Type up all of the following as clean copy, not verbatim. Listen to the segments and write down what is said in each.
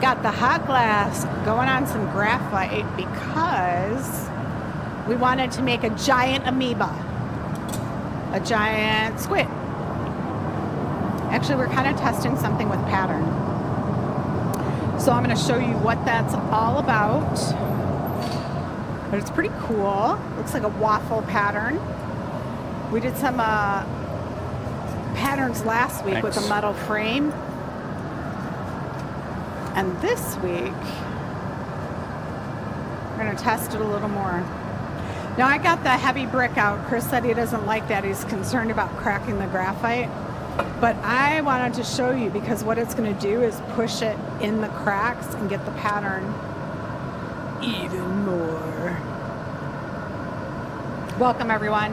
got the hot glass going on some graphite because we wanted to make a giant amoeba, a giant squid. Actually, we're kind of testing something with pattern. So I'm going to show you what that's all about. But it's pretty cool. Looks like a waffle pattern. We did some patterns last week with a metal frame. And this week, we're going to test it a little more. Now, I got the heavy brick out. Chris said he doesn't like that. He's concerned about cracking the graphite. But I wanted to show you because what it's going to do is push it in the cracks and get the pattern even more. Welcome, everyone.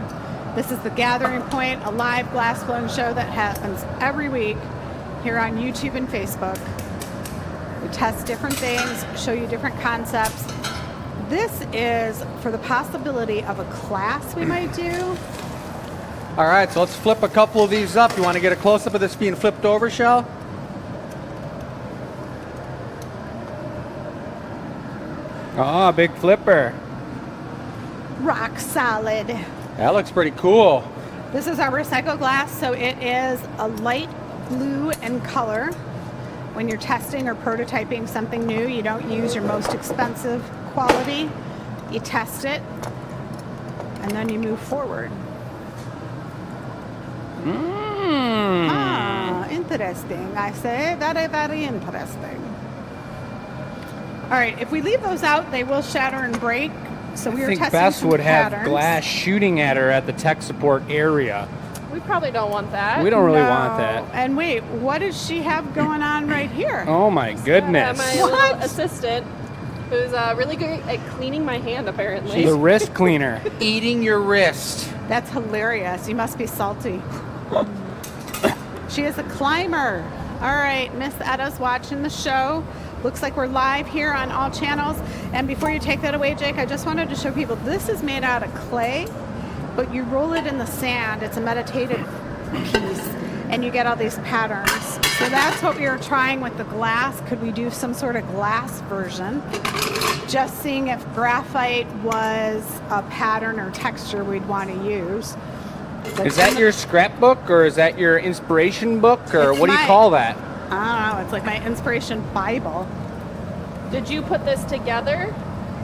This is The Gathering Point, a live glass blowing show that happens every week here on YouTube and Facebook. We test different things, show you different concepts. This is for the possibility of a class we might do. All right, so let's flip a couple of these up. You want to get a close-up of this being flipped over, Shell? Oh, big flipper. Rock solid. That looks pretty cool. This is our recycled glass, so it is a light blue in color. When you're testing or prototyping something new, you don't use your most expensive quality. You test it, and then you move forward. Ah, interesting. I say very, very interesting. All right, if we leave those out, they will shatter and break. So we were testing Vase some would have patterns. glass shooting at her at the tech support area. We probably don't want that. We don't really want that. And wait, what does she have going on right here? Oh my goodness. My little assistant, who's really good at cleaning my hand, apparently. The wrist cleaner. Eating your wrist. That's hilarious. You must be salty. She is a climber. All right, Miss Etta's watching the show. Looks like we're live here on all channels. And before you take that away, Jake, I just wanted to show people this is made out of clay, but you roll it in the sand. It's a meditative piece, and you get all these patterns. So that's what we were trying with the glass. Could we do some sort of glass version? Just seeing if graphite was a pattern or texture we'd want to use. But Is that your scrapbook, or is that your inspiration book, or what do you call that? I don't know. It's like my inspiration Bible. Did you put this together?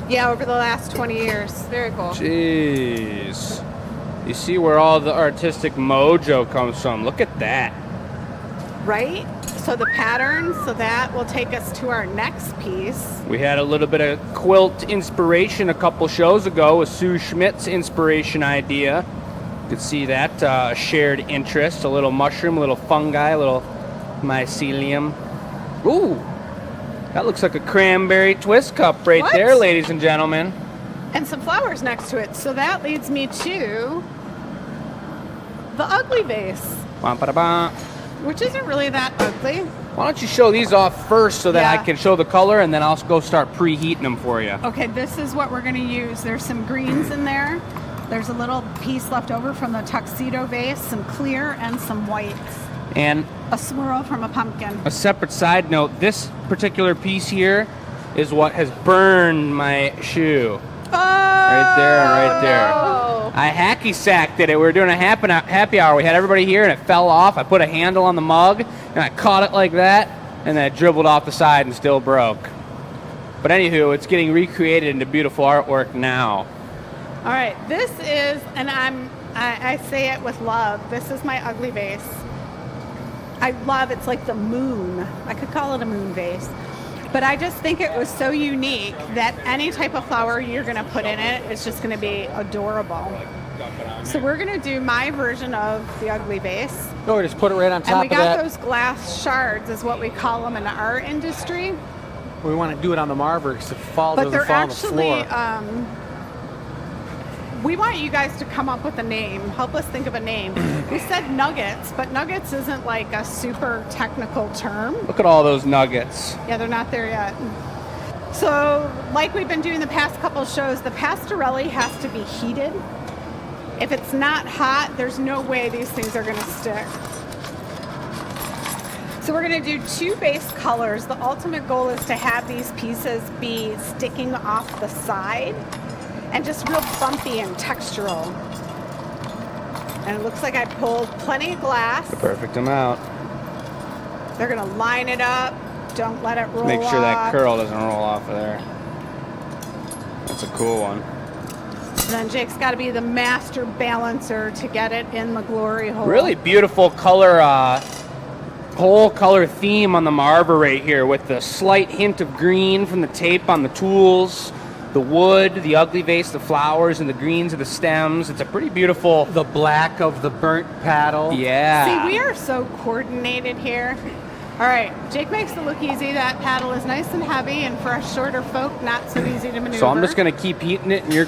Yeah, over the last 20 years. Very cool. Jeez. You see where all the artistic mojo comes from. Look at that. Right? So the patterns, so that will take us to our next piece. We had a little bit of quilt inspiration a couple shows ago with Sue Schmidt's inspiration idea. You could see that shared interest, a little mushroom, a little fungi, a little mycelium. Ooh, that looks like a cranberry twist cup right What? there, ladies and gentlemen. And some flowers next to it. So that leads me to the Uglee vase, Ba-ba-da-ba. which isn't really that ugly. Why don't you show these off first so that Yeah. I can show the color, and then I'll go start preheating them for you. Okay, this is what we're going to use. There's some greens in there. There's a little piece left over from the tuxedo vase, some clear and some whites. And A swirl from a pumpkin. a separate side note, this particular piece here is what has burned my shoe. Oh, Right there and right there. Oh, I hacky sacked it. We were doing a happy hour. We had everybody here, and it fell off. I put a handle on the mug, and I caught it like that, and then it dribbled off the side and still broke. But anywho, it's getting recreated into beautiful artwork now. All right, this is, and I say it with love, this is my Ugly vase. I love, it's like the moon. I could call it a moon vase. But I just think it was so unique that any type of flower you're going to put in it is just going to be adorable. So we're going to do my version of the Ugly vase. No, just put it right on And top we of got that. those glass shards is what we call them in the art industry. We want to do it on the marble because the fall But doesn't they're fall on the actually, floor. we want you guys to come up with a name. Help us think of a name. We said nuggets, but nuggets isn't like a super technical term. Look at all those nuggets. Yeah, they're not there yet. So, like we've been doing the past couple shows, the pastorelli has to be heated. If it's not hot, there's no way these things are going to stick. So we're going to do 2 base colors. The ultimate goal is to have these pieces be sticking off the side and just real bumpy and textural. And it looks like I pulled plenty of glass. The perfect amount. They're going to line it up. Don't let it roll Make sure that off. curl doesn't roll off of there. That's a cool one. And then Jake's got to be the master balancer to get it in the glory hole. Really beautiful color, whole color theme on the marver right here with the slight hint of green from the tape on the tools, the wood, the ugly vase, the flowers, and the greens of the stems. It's a pretty beautiful... The black of the burnt paddle. Yeah. See, we are so coordinated here. All right, Jake makes it look easy. That paddle is nice and heavy, and for us shorter folk, not so easy to maneuver. So I'm just going to keep heating it, and you're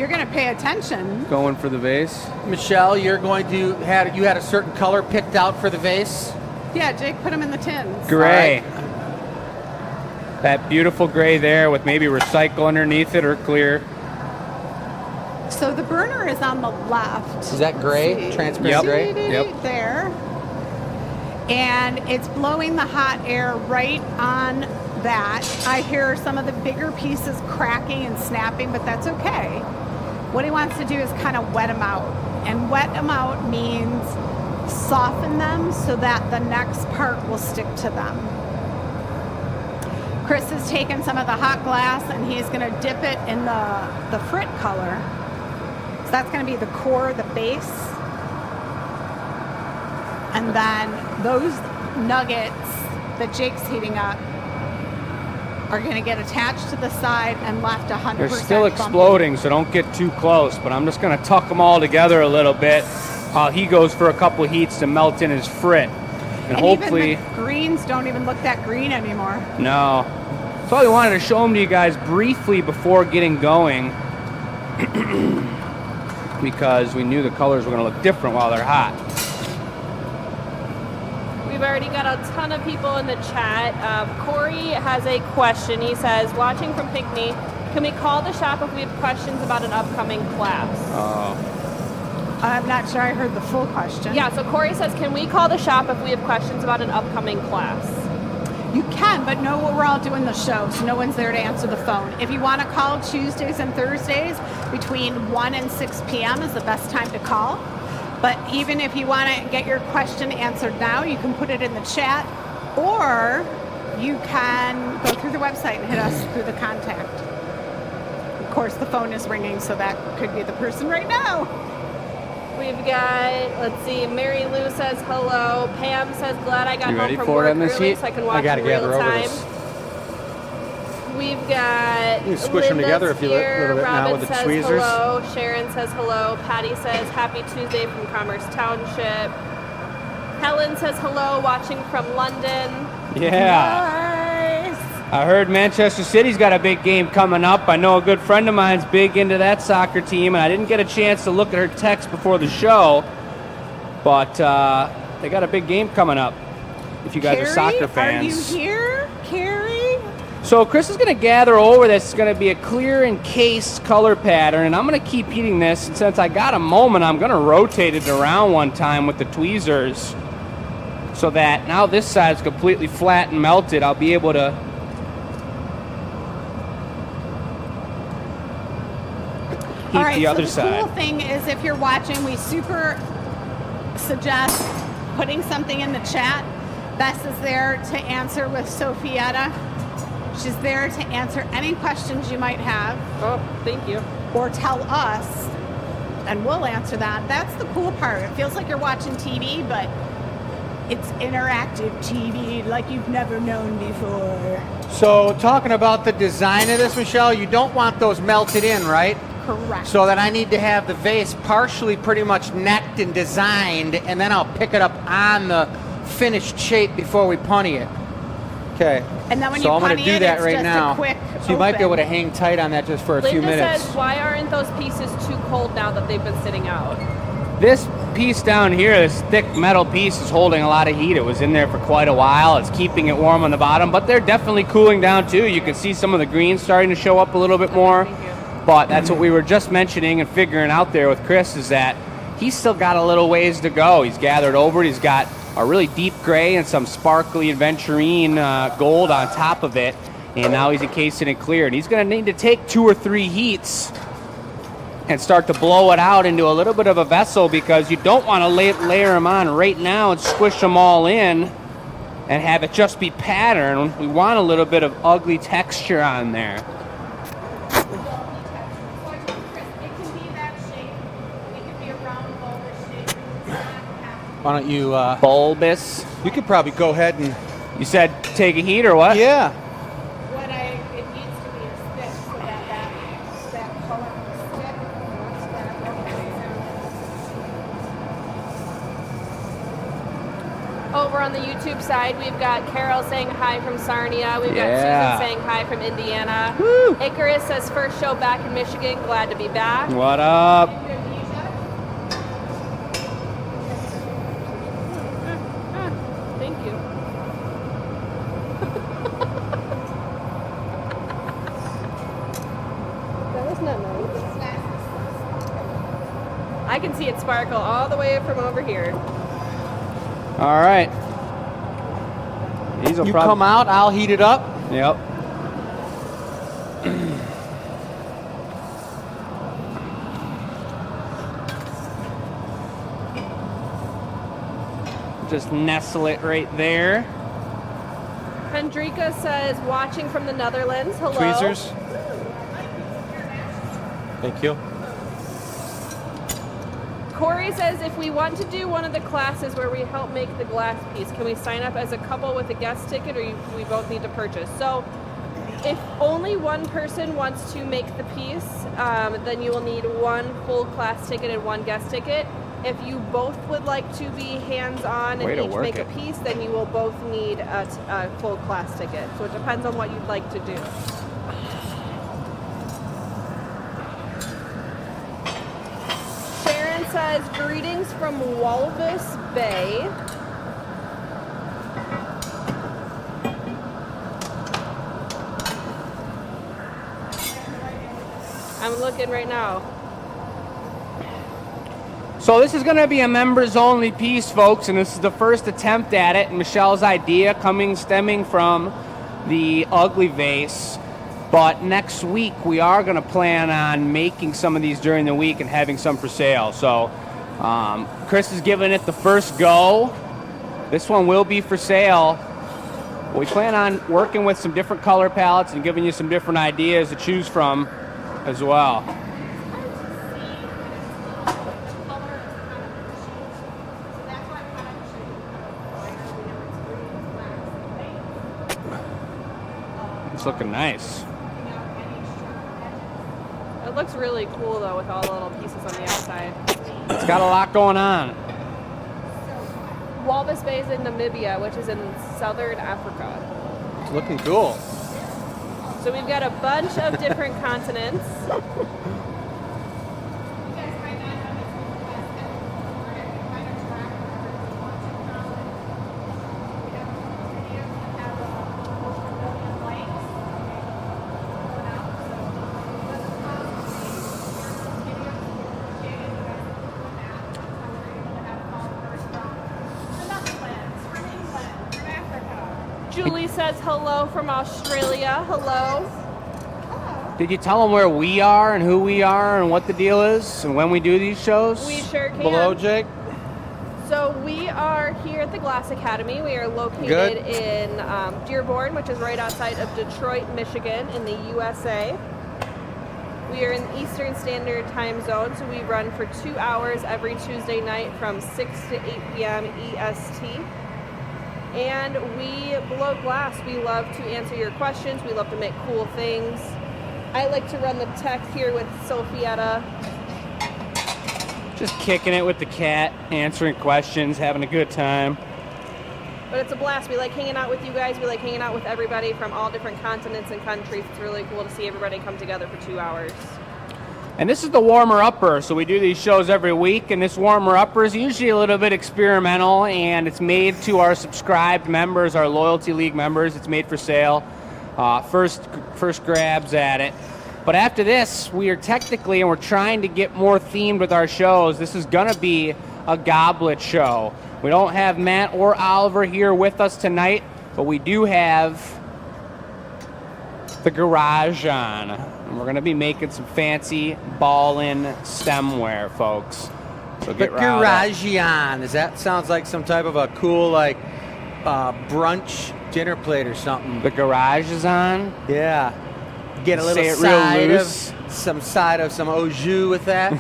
going to pay attention. going for the vase. Michelle, you're going to you had a certain color picked out for the vase. Yeah, Jake, put them in the tins. Gray. That beautiful gray there with maybe recycle underneath it or clear. So the burner is on the left. Is that gray? Let's see. Transparent Yep. gray? Yep. There. And it's blowing the hot air right on that. I hear some of the bigger pieces cracking and snapping, but that's okay. What he wants to do is kind of wet them out. And wet them out means soften them so that the next part will stick to them. Chris has taken some of the hot glass and he's going to dip it in the frit color. So that's going to be the core, the base. And then those nuggets that Jake's heating up are going to get attached to the side and left 100%. They're still bumpy. exploding, so don't get too close. But I'm just going to tuck them all together a little bit while he goes for a couple heats to melt in his frit. And hopefully... Even the greens don't even look that green anymore. No. So we wanted to show them to you guys briefly before getting going because we knew the colors were going to look different while they're hot. We've already got a ton of people in the chat. Corey has a question. He says, watching from Pinckney, can we call the shop if we have questions about an upcoming class? I'm not sure I heard the full question. Yeah, so Corey says, can we call the shop if we have questions about an upcoming class? You can, but know what we're all doing the show, so no one's there to answer the phone. If you want to call Tuesdays and Thursdays between 1 and 6 p.m. is the best time to call. But even if you want to get your question answered now, you can put it in the chat, or you can go through the website and hit us through the contact. Of course, the phone is ringing, so that could be the person right now. We've got, let's see, Mary Lou says hello. Pam says, glad I got You home ready from for it work on this early heat? so I can I watch gotta in real gather over time. this. We've got You can squish them Linda's together if you here. little bit now Robin with the says tweezers. hello. Sharon says hello. Patty says happy Tuesday from Commerce Township. Helen says hello, watching from London. Yeah. Nice. I heard Manchester City's got a big game coming up. I know a good friend of mine's big into that soccer team, and I didn't get a chance to look at her text before the show, but they got a big game coming up. If you guys are soccer fans. Are you here, Carrie? So Chris is going to gather over this. It's going to be a clear encased color pattern, and I'm going to keep heating this. And since I got a moment, I'm going to rotate it around one time with the tweezers so that now this side's completely flat and melted. I'll be able to heat All right, the other so the side. cool thing is if you're watching, we super suggest putting something in the chat. Bess is there to answer with Sophietta. She's there to answer any questions you might have Oh, thank you. or tell us, and we'll answer that. That's the cool part. It feels like you're watching TV, but it's interactive TV like you've never known before. So talking about the design of this, Michelle, you don't want those melted in, right? Correct. So that I need to have the vase partially pretty much necked and designed, and then I'll pick it up on the finished shape before we punny it. Okay. And then when so you I'm going punny to do it, that it's right just a now. quick So you might be open. able to hang tight on that just for a few Linda minutes. says, why aren't those pieces too cold now that they've been sitting out? This piece down here, this thick metal piece, is holding a lot of heat. It was in there for quite a while. It's keeping it warm on the bottom, but they're definitely cooling down too. You can see some of the greens starting to show up a little bit more. Thank you. But that's what we were just mentioning and figuring out there with Chris, is that he's still got a little ways to go. He's gathered over it. He's got a really deep gray and some sparkly aventurine gold on top of it. And now he's encasing it clear. And he's going to need to take 2 or 3 heats and start to blow it out into a little bit of a vessel, because you don't want to layer them on right now and squish them all in and have it just be pattern. We want a little bit of ugly texture on there. Why don't you, Bulbous. you could probably go ahead and, You said take a heat or what? yeah. It needs to be a stick so that color will stick. Over on the YouTube side, we've got Carol saying hi from Sarnia. We've Yeah. got Susan saying hi from Indiana. Woo. Icarus says first show back in Michigan. Glad to be back. What up? Thank you. That was not nice. I can see it sparkle all the way from over here. All right. These will You probably come out, I'll heat it up. Yep. Just nestle it right there. Hendrika says watching from the Netherlands. Hello. Tweezers. Thank you. Corey says if we want to do one of the classes where we help make the glass piece, can we sign up as a couple with a guest ticket, or we both need to purchase? So if only one person wants to make the piece, then you will need one full class ticket and one guest ticket. If you both would like to be hands-on Way and to each work make it. a piece, then you will both need a full class ticket. So it depends on what you'd like to do. Sharon says, greetings from Walvis Bay. I'm looking right now. So this is going to be a members only piece, folks, and this is the first attempt at it. Michelle's idea stemming from the Uglee vase. But next week we are going to plan on making some of these during the week and having some for sale. So Chris is giving it the first go. This one will be for sale. We plan on working with some different color palettes and giving you some different ideas to choose from as well. It's looking nice. It looks really cool though with all the little pieces on the outside. It's got a lot going on. Walvis Bay is in Namibia, which is in southern Africa. It's looking cool. So we've got a bunch of different continents. Julie says hello from Australia. Hello. Did you tell them where we are and who we are and what the deal is and when we do these shows? We sure can. Below, Jake? So we are here at the Glass Academy. We are located in Dearborn, which is right outside of Detroit, Michigan in the USA. We are in the Eastern Standard Time Zone, so we run for 2 hours every Tuesday night from 6 to 8 p.m. EST. And we blow glass. We love to answer your questions. We love to make cool things. I like to run the tech here with Sophietta. Just kicking it with the cat, answering questions, having a good time. But it's a blast. We like hanging out with you guys. We like hanging out with everybody from all different continents and countries. It's really cool to see everybody come together for 2 hours. And this is the warmer-upper, so we do these shows every week, and this warmer-upper is usually a little bit experimental, and it's made to our subscribed members, our Loyalty League members. It's made for sale. First grabs at it. But after this, we are technically, and we're trying to get more themed with our shows, this is going to be a goblet show. We don't have Matt or Oliver here with us tonight, but we do have the garage on. And we're going to be making some fancy ball-in stemware, folks. So The get right garage on. Does that sounds like some type of a cool like brunch dinner plate or something? The garage is on. Yeah. Get a little Say it real side loose. of some au jus with that.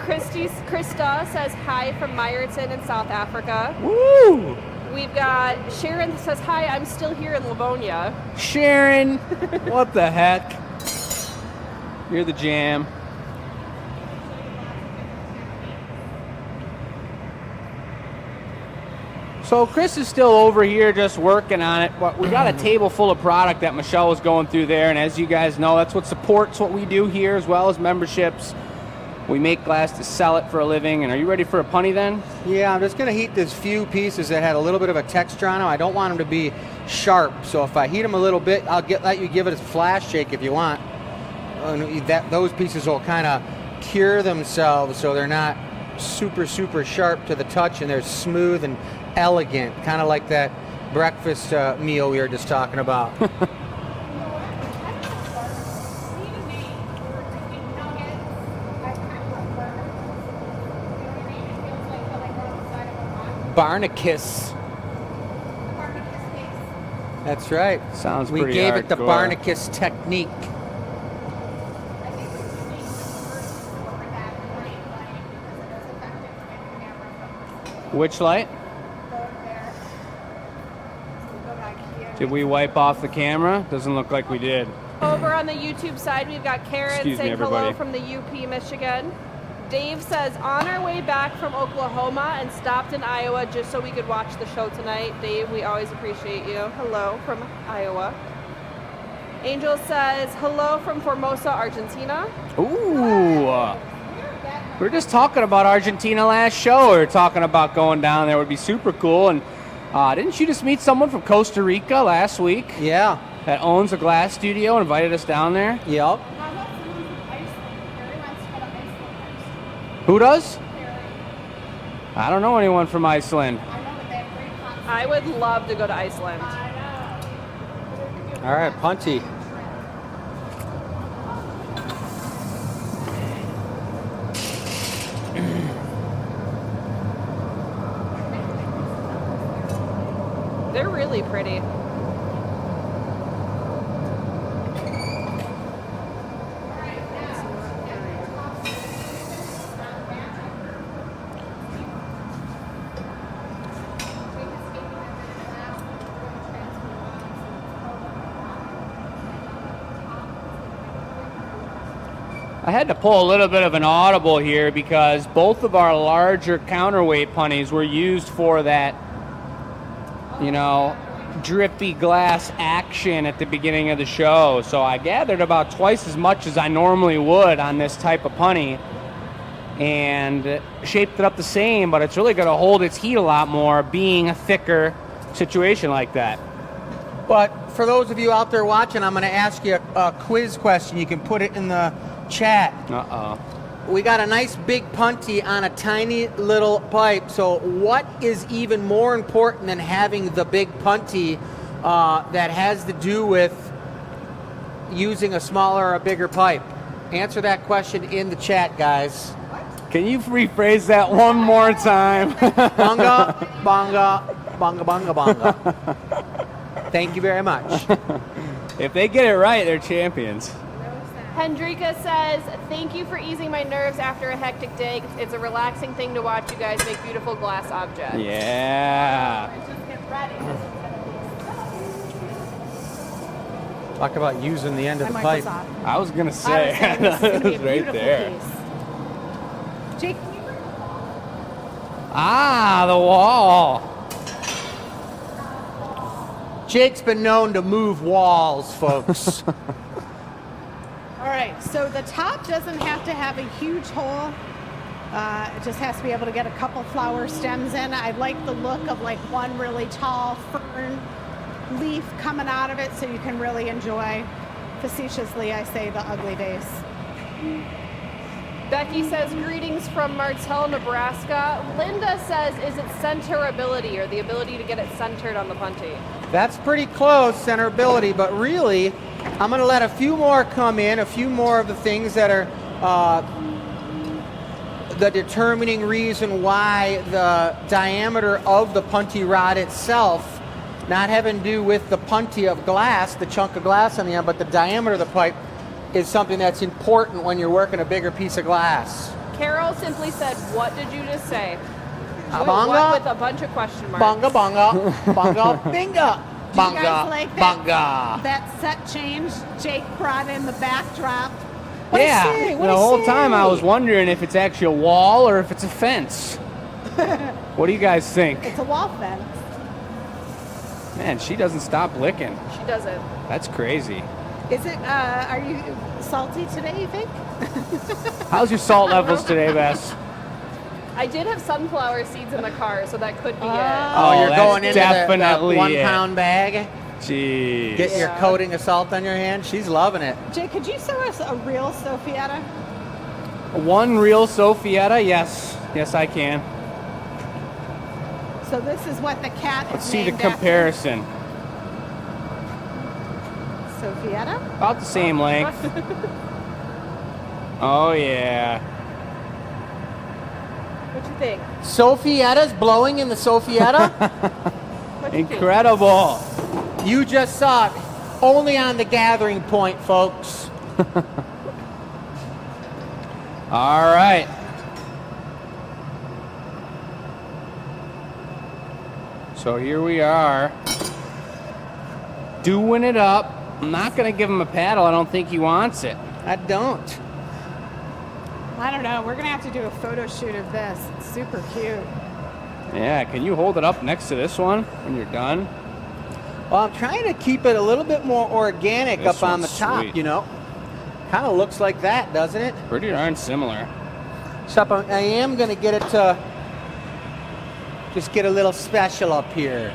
Krista says hi from Meyerton in South Africa. Woo! We've got Sharon that says hi, I'm still here in Livonia. Sharon, what the heck? You're the jam. So Chris is still over here just working on it, but we got a table full of product that Michelle was going through there, and as you guys know, that's what supports what we do here as well as memberships. We make glass to sell it for a living, and are you ready for a punny then? Yeah, I'm just going to heat these few pieces that had a little bit of a texture on them. I don't want them to be sharp, so if I heat them a little bit, I'll let you give it a flash shake if you want. Those pieces will kind of cure themselves so they're not super, super sharp to the touch, and they're smooth and elegant, kind of like that breakfast meal we were just talking about. Barnacus. That's right. Sounds We pretty gave it the hardcore. Barnacus technique. Which light? Did we wipe off the camera? Doesn't look like we did. Over on the YouTube side, we've got Karen Excuse me, saying hello everybody. from the UP, Michigan. Dave says, on our way back from Oklahoma and stopped in Iowa just so we could watch the show tonight. Dave, we always appreciate you. Hello from Iowa. Angel says, hello from Formosa, Argentina. Ooh. We were just talking about Argentina last show. We were talking about going down there. It would be super cool. And didn't you just meet someone from Costa Rica last week Yeah. that owns a glass studio and invited us down there? Yep. Who does? I don't know anyone from Iceland. I would love to go to Iceland. All right, Punty. They're really pretty. I had to pull a little bit of an audible here because both of our larger counterweight punnies were used for that, you know, drippy glass action at the beginning of the show. So I gathered about twice as much as I normally would on this type of punny and shaped it up the same, but it's really going to hold its heat a lot more being a thicker situation like that. But for those of you out there watching, I'm going to ask you a quiz question. You can put it in the chat. Uh-oh. We got a nice big punty on a tiny little pipe. So what is even more important than having the big punty that has to do with using a smaller or a bigger pipe? Answer that question in the chat, guys. Can you rephrase that one more time? Bunga, bonga, bonga, bonga, bonga. Thank you very much. If they get it right, they're champions. Hendrika says, thank you for easing my nerves after a hectic day. It's a relaxing thing to watch you guys make beautiful glass objects. Yeah. Talk about using the end of the pipe. I was going to say, that was right there. Jake, can you bring Ah, the wall. Jake's been known to move walls, folks. All right, so the top doesn't have to have a huge hole. It just has to be able to get a couple flower stems in. I like the look of like one really tall fern leaf coming out of it so you can really enjoy, facetiously I say, the ugly vase. Becky says, greetings from Martell, Nebraska. Linda says, is it centerability or the ability to get it centered on the punty? That's pretty close, centerability, but really, I'm going to let a few more come in, a few more of the things that are the determining reason why the diameter of the punty rod itself, not having to do with the punty of glass, the chunk of glass on the end, but the diameter of the pipe is something that's important when you're working a bigger piece of glass. Carol simply said, what did you just say? Bonga? What with a bunch of question marks. Bonga, bonga, bonga, binga. Do you Bonga, guys like bonga. that set change Jake brought in the backdrop? Yeah, the whole time I was wondering if it's actually a wall or if it's a fence. What do you guys think? It's a wall fence. Man, she doesn't stop licking. She doesn't. That's crazy. Is it, are you salty today, you think? How's your salt levels today, Vase? I did have sunflower seeds in the car, so that could be it. Oh, you're that's going into definitely the 1 it. pound bag? Jeez. Get your Yeah. coating of salt on your hand? She's loving it. Jake, could you show us a real Sophietta? One real Sophietta? Yes. Yes, I can. So this is what the cat is Let's see the named after. comparison. Sophietta? About the same length. Oh, yeah. What you think? Sophietta's blowing in the Sophietta? What you think? Incredible. You just saw it only on the gathering point, folks. All right. So here we are. Doing it up. I'm not going to give him a paddle. I don't think he wants it. I don't. I don't know. We're going to have to do a photo shoot of this. It's super cute. Yeah, can you hold it up next to this one when you're done? Well, I'm trying to keep it a little bit more organic This up on the one's top, sweet. you know. Kind of looks like that, doesn't it? Pretty darn similar. Except I am going to get it to just get a little special up here.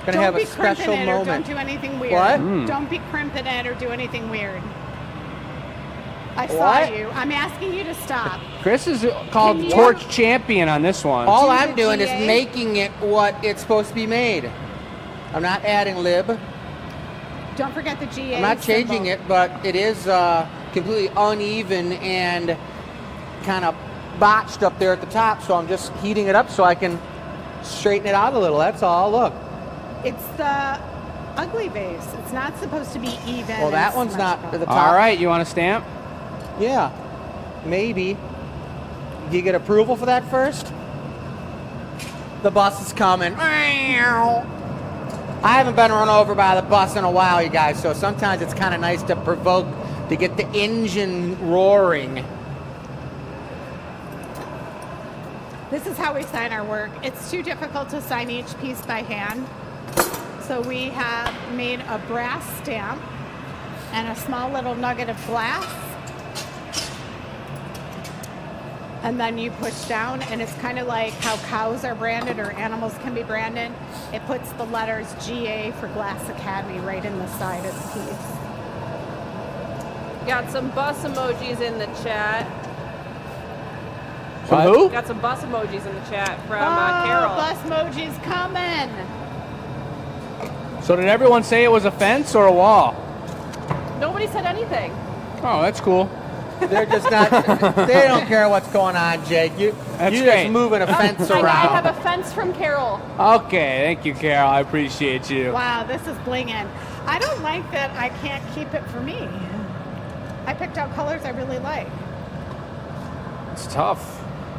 Going to Don't have be a special crimping it or moment. don't do anything weird. What? Don't be crimping it or do anything weird. I saw What? you. I'm asking you to stop. Chris is called Can you- Torch Champion on this one. All Do I'm the doing is GA? making it what it's supposed to be made. I'm not adding lib. Don't forget the GA. I'm not changing symbol. it, but it is completely uneven and kind of botched up there at the top. So I'm just heating it up so I can straighten it out a little. That's all. Look. It's the ugly vase. It's not supposed to be even. Well, that and one's not symmetrical. the top. All right, you want a stamp? Yeah, maybe. Do you get approval for that first? The bus is coming. I haven't been run over by the bus in a while, you guys, so sometimes it's kind of nice to provoke, to get the engine roaring. This is how we sign our work. It's too difficult to sign each piece by hand. So we have made a brass stamp and a small little nugget of glass. And then you push down, and it's kind of like how cows are branded or animals can be branded. It puts the letters GA for Glass Academy right in the side of the piece. Got some bus emojis in the chat. From who? Got some bus emojis in the chat from Oh, Carol. bus emoji's coming. So did everyone say it was a fence or a wall? Nobody said anything. Oh, that's cool. They're just not, they don't care what's going on, Jake. You're That's just great. moving a fence I have around. a fence from Carol. Okay, thank you, Carol. I appreciate you. Wow, this is blinging. I don't like that I can't keep it for me. I picked out colors I really like. It's tough.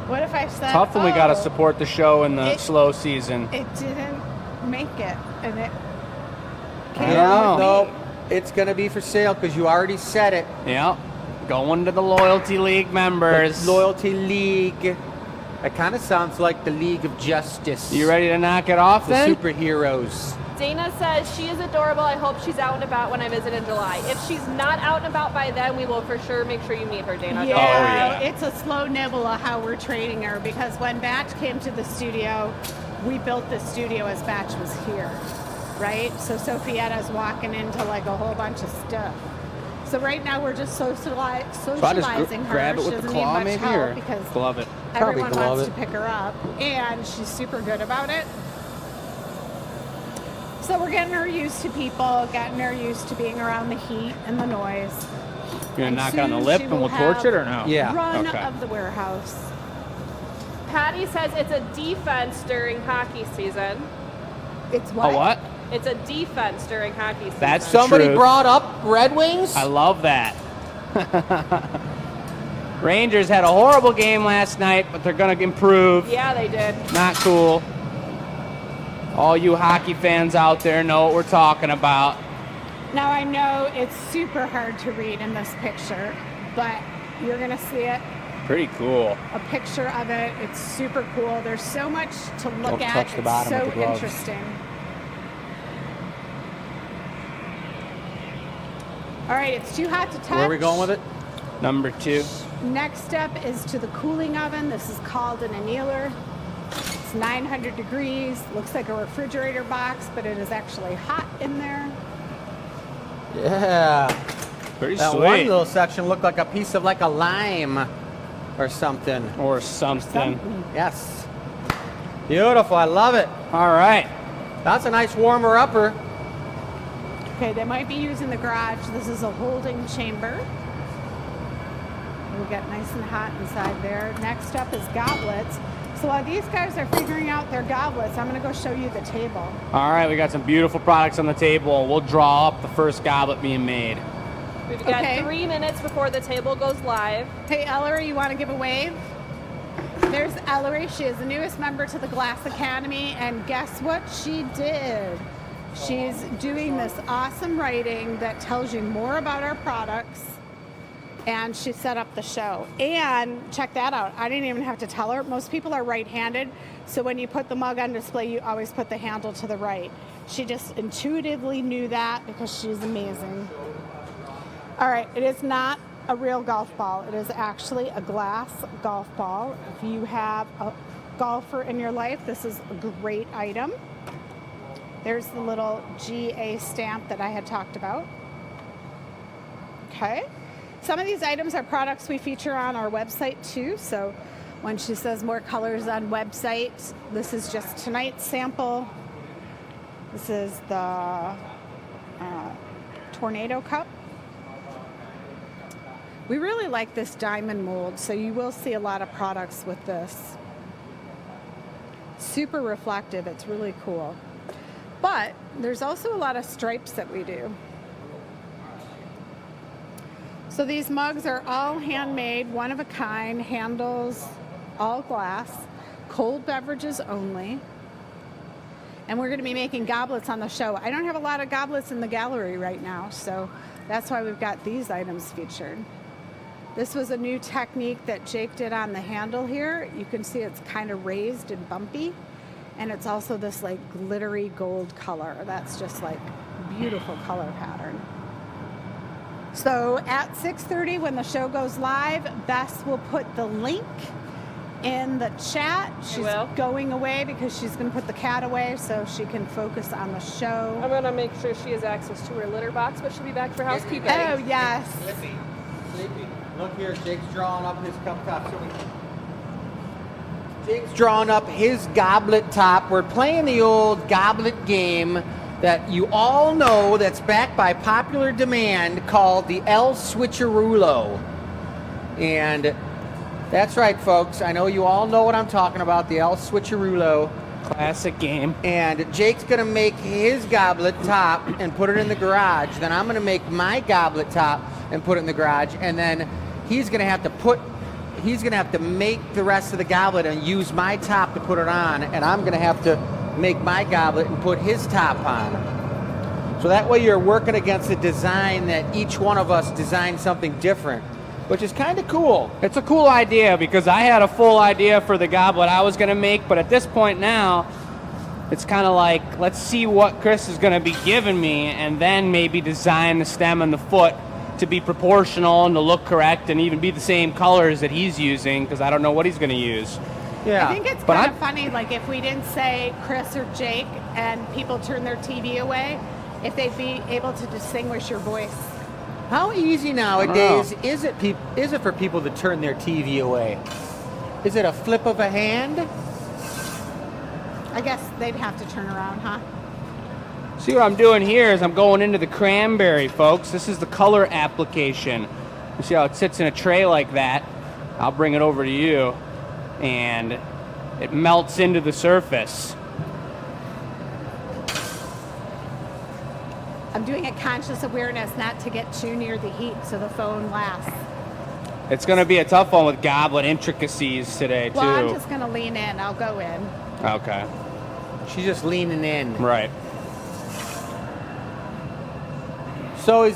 What if I said, Tough when we got to oh, support the show in the It- slow season. it didn't make it, and it I came know. with No, me. it's going to be for sale because you already said it. Yeah. Going to the Loyalty League members. Loyalty League. It kind of sounds like the League of Justice. You ready to knock it off The then? superheroes. Dana says she is adorable. I hope she's out and about when I visit in July. If she's not out and about by then, we will for sure make sure you meet her, Dana. Yeah, yeah. it's a slow nibble of how we're trading her because when Batch came to the studio, we built the studio as Batch was here, right? So Sophietta's walking into like a whole bunch of stuff. So right now we're just So I socializing her. grab it She with the doesn't need claw much maybe, help or because glove it? Probably everyone glove wants it. to pick her up, and she's super good about it. So we're getting her used to people, getting her used to being around the heat and the noise. You're And gonna knock it on the soon lip she and will we'll torch have it, or no? Yeah. Run Okay. of the warehouse. Patty says it's a defense during hockey season. It's what? A what? It's a defense during hockey season. That's Somebody Truth. brought up Red Wings? I love that. Rangers had a horrible game last night, but they're gonna improve. Yeah, they did. Not cool. All you hockey fans out there know what we're talking about. Now I know it's super hard to read in this picture, but you're gonna see it. Pretty cool. A picture of it. It's super cool. There's so much to look Don't at. touch the It's bottom so with the gloves. interesting. All right, it's too hot to touch. Where are we going with it? Number 2. Next step is to the cooling oven. This is called an annealer. It's 900 degrees. Looks like a refrigerator box, but it is actually hot in there. Yeah. Pretty That sweet. one little section looked like a piece of like a lime or something. Or something. Yes. Beautiful. I love it. All right. That's a nice warmer upper. Okay, they might be using the garage. This is a holding chamber. It'll get nice and hot inside there. Next up is goblets. So while these guys are figuring out their goblets, I'm going to go show you the table. All right, we got some beautiful products on the table. We'll draw up the first goblet being made. We've got Okay. 3 minutes before the table goes live. Hey, Ellery, you want to give a wave? There's Ellery. She is the newest member to the Glass Academy, and guess what she did? She's doing this awesome writing that tells you more about our products, and she set up the show. And check that out. I didn't even have to tell her. Most people are right-handed, so when you put the mug on display, you always put the handle to the right. She just intuitively knew that because she's amazing. All right, it is not a real golf ball. It is actually a glass golf ball. If you have a golfer in your life, this is a great item. There's the little GA stamp that I had talked about. Okay. Some of these items are products we feature on our website too. So when she says more colors on website, this is just tonight's sample. This is the Tornado Cup. We really like this diamond mold, so you will see a lot of products with this. Super reflective, it's really cool. But there's also a lot of stripes that we do. So these mugs are all handmade, one of a kind, handles, all glass, cold beverages only. And we're going to be making goblets on the show. I don't have a lot of goblets in the gallery right now, so that's why we've got these items featured. This was a new technique that Jake did on the handle here. You can see it's kind of raised and bumpy. And it's also this like glittery gold color. That's just like beautiful color pattern. So at 6:30 when the show goes live, Bess will put the link in the chat. She's going away because she's going to put the cat away so she can focus on the show. I'm going to make sure she has access to her litter box, but she'll be back for housekeeping. Oh, yes. Sleepy. Look here, Jake's drawing up his cup top. Jake's drawing up his goblet top. We're playing the old goblet game that you all know that's backed by popular demand called the El Switcherulo. And that's right, folks. I know you all know what I'm talking about, the El Switcherulo. Classic game. And Jake's going to make his goblet top and put it in the garage. Then I'm going to make my goblet top and put it in the garage. And then he's going to have to make the rest of the goblet and use my top to put it on. And I'm going to have to make my goblet and put his top on. So that way you're working against a design that each one of us designed something different, which is kind of cool. It's a cool idea because I had a full idea for the goblet I was going to make, but at this point now, it's kind of like, let's see what Chris is going to be giving me and then maybe design the stem and the foot to be proportional and to look correct and even be the same colors that he's using because I don't know what he's going to use. Yeah. I think it's kind of funny, like if we didn't say Chris or Jake and people turn their TV away, if they'd be able to distinguish your voice. How easy nowadays is it for people to turn their TV away? Is it a flip of a hand? I guess they'd have to turn around, huh? See what I'm doing here is I'm going into the cranberry, folks. This is the color application. You see how it sits in a tray like that? I'll bring it over to you, and it melts into the surface. I'm doing a conscious awareness not to get too near the heat so the phone lasts. It's going to be a tough one with goblet intricacies today, too. Well, I'm just going to lean in. I'll go in. Okay. She's just leaning in. Right. So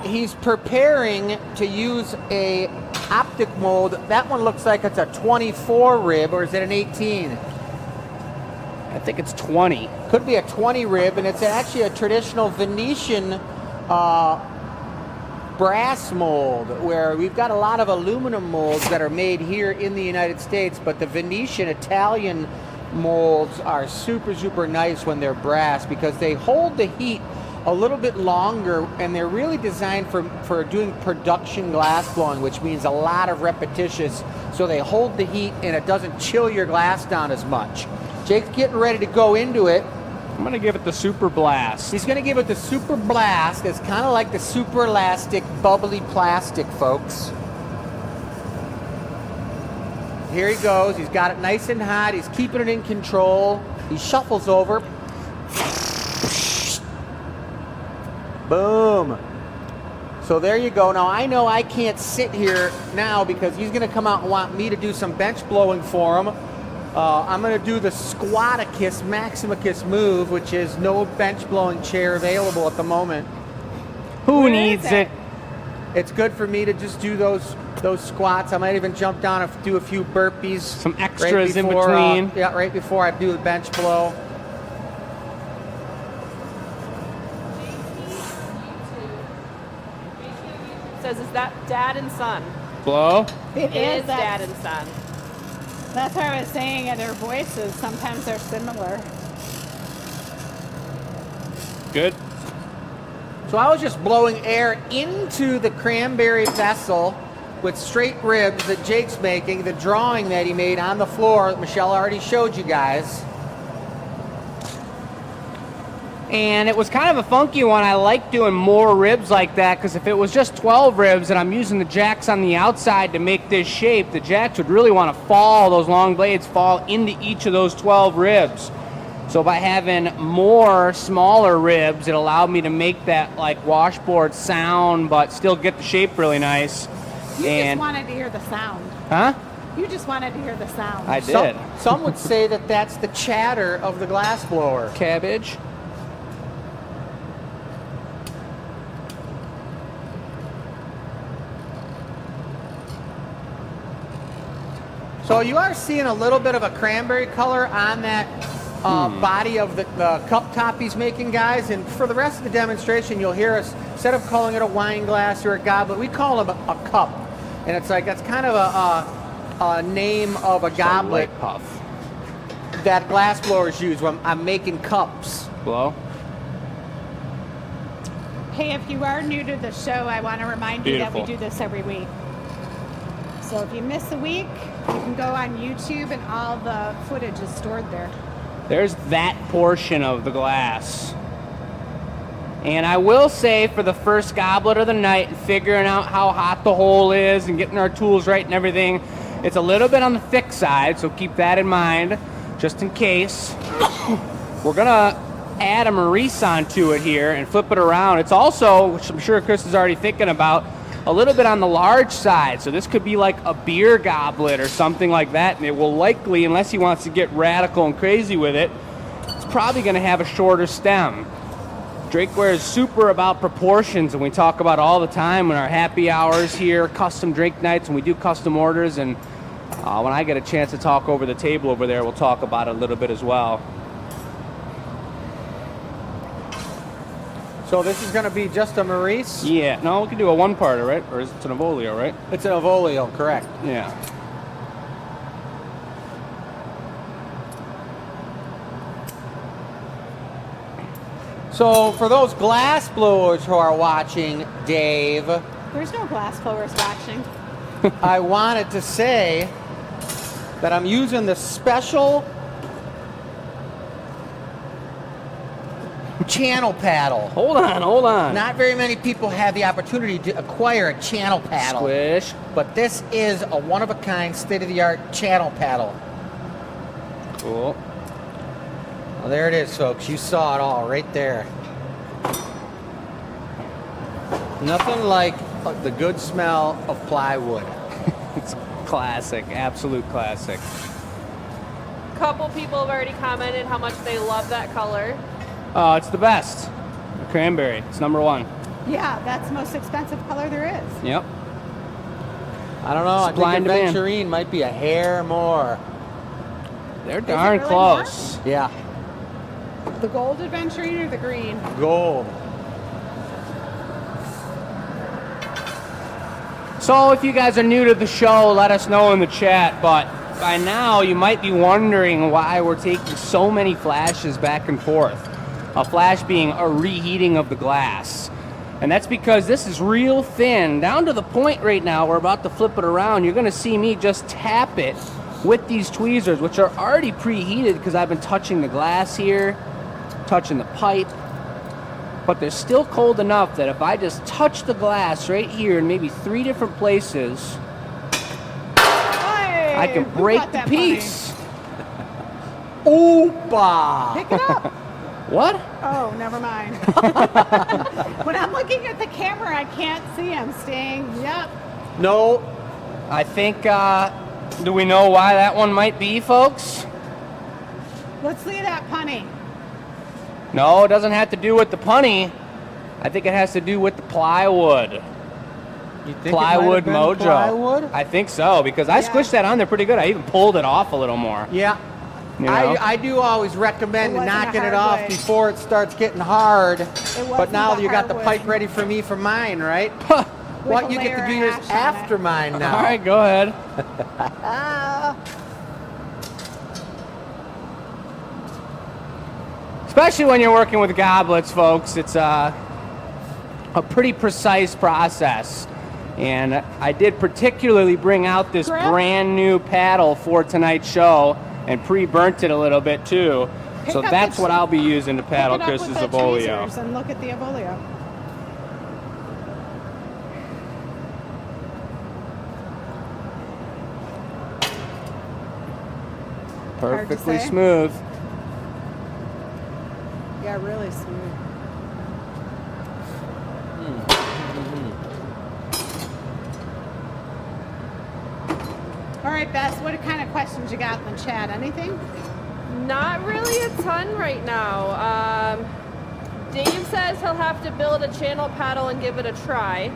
he's preparing to use a optic mold. That one looks like it's a 24 rib, or is it an 18? I think it's 20. Could be a 20 rib, and it's actually a traditional Venetian brass mold, where we've got a lot of aluminum molds that are made here in the United States, but the Venetian Italian molds are super, super nice when they're brass because they hold the heat a little bit longer, and they're really designed for doing production glass blowing, which means a lot of repetitious, so they hold the heat and it doesn't chill your glass down as much. Jake's getting ready to go into it. I'm going to give it the super blast. He's going to give it the super blast. It's kind of like the super elastic bubbly plastic, folks. Here he goes. He's got it nice and hot. He's keeping it in control. He shuffles over. Boom. So there you go. Now I know I can't sit here now because he's going to come out and want me to do some bench blowing for him. I'm going to do the Squaticus Maximicus move, which is no bench blowing chair available at the moment. Who Where needs is it? It's good for me to just do those squats. I might even jump down and do a few burpees. Some extras in between. Yeah, right before I do the bench blow. Says, is that dad and son? Blow? It is dad and son. That's what I was saying, and their voices, sometimes they're similar. Good. So I was just blowing air into the cranberry vessel with straight ribs that Jake's making, the drawing that he made on the floor that Michelle already showed you guys. And it was kind of a funky one. I like doing more ribs like that because if it was just 12 ribs and I'm using the jacks on the outside to make this shape, the jacks would really want to fall, those long blades fall into each of those 12 ribs. So by having more smaller ribs, it allowed me to make that like washboard sound but still get the shape really nice. You just wanted to hear the sound. Huh? You just wanted to hear the sound. I did. Some would say that that's the chatter of the glass blower. Cabbage. So you are seeing a little bit of a cranberry color on that body of the cup top he's making, guys. And for the rest of the demonstration, you'll hear us, instead of calling it a wine glass or a goblet, we call them a cup. And it's like, that's kind of a name of a goblet puff that glass blowers use when I'm making cups. Blow. Hey, if you are new to the show, I want to remind you that we Beautiful. do this every week. So if you miss a week, you can go on YouTube and all the footage is stored there. There's that portion of the glass. And I will say for the first goblet of the night and figuring out how hot the hole is and getting our tools right and everything, it's a little bit on the thick side, so keep that in mind just in case. We're gonna add a Maurice onto it here and flip it around. It's also, which I'm sure Chris is already thinking about, a little bit on the large side. So this could be like a beer goblet or something like that, and it will likely, unless he wants to get radical and crazy with it, it's probably going to have a shorter stem. Drinkware is super about proportions, and we talk about all the time in our happy hours here, custom drink nights, and we do custom orders, and when I get a chance to talk over the table over there, we'll talk about it a little bit as well. So this is going to be just a Maurice? Yeah, no, we can do a one-parter, right? Or is it an Avolio, right? It's an Avolio, correct. Yeah. So for those glass blowers who are watching, Dave, There's no glass blowers watching. I wanted to say that I'm using the special channel paddle. Hold on. Not very many people have the opportunity to acquire a channel paddle. Squish. But this is a one-of-a-kind, state-of-the-art channel paddle. Cool. Well, there it is, folks. You saw it all right there. Nothing like the good smell of plywood. It's classic, absolute classic. Couple people have already commented how much they love that color. Oh, it's the best. The cranberry. It's number one. Yeah, that's the most expensive color there is. Yep. I don't know. Supply I and think demand. aventurine might be a hair more. They're darn really close. Yeah, The gold aventurine or the green? gold. So if you guys are new to the show, let us know in the chat. But by now, you might be wondering why we're taking so many flashes back and forth. A flash being a reheating of the glass. And that's because this is real thin, down to the point right now, we're about to flip it around. You're gonna see me just tap it with these tweezers, which are already preheated because I've been touching the glass here, touching the pipe. But they're still cold enough that if I just touch the glass right here in maybe 3 different places, Hey, I can who break got the that piece. Oopa! Pick it up. What? Oh, never mind. When I'm looking at the camera, I can't see him, Sting. Yep. No, I think, do we know why that one might be, folks? Let's see that punny. No, it doesn't have to do with the punny. I think it has to do with the plywood. you think Plywood it might have mojo. been plywood? I think so, because I Yeah. squished that on there pretty good. I even pulled it off a little more. Yeah. You know? I do always recommend It wasn't a knocking it off hardwood. before it starts getting hard. But wasn't now the you got the hardwood. pipe ready for me for mine, right? With What a you get layer to do of is ash on after it. mine now. All right, go ahead. Especially when you're working with goblets, folks, it's a pretty precise process. And I did particularly bring out this Grip? brand new paddle for tonight's show and pre-burnt it a little bit too. Pick So up that's the what tw- I'll be using to paddle Pick it up with Chris's the Avolio. tweezers and look at the Avolio. Perfectly say. smooth. Yeah, really smooth. All right, Bess, what kind of questions you got in the chat? Anything? Not really a ton right now. Dave says he'll have to build a channel paddle and give it a try.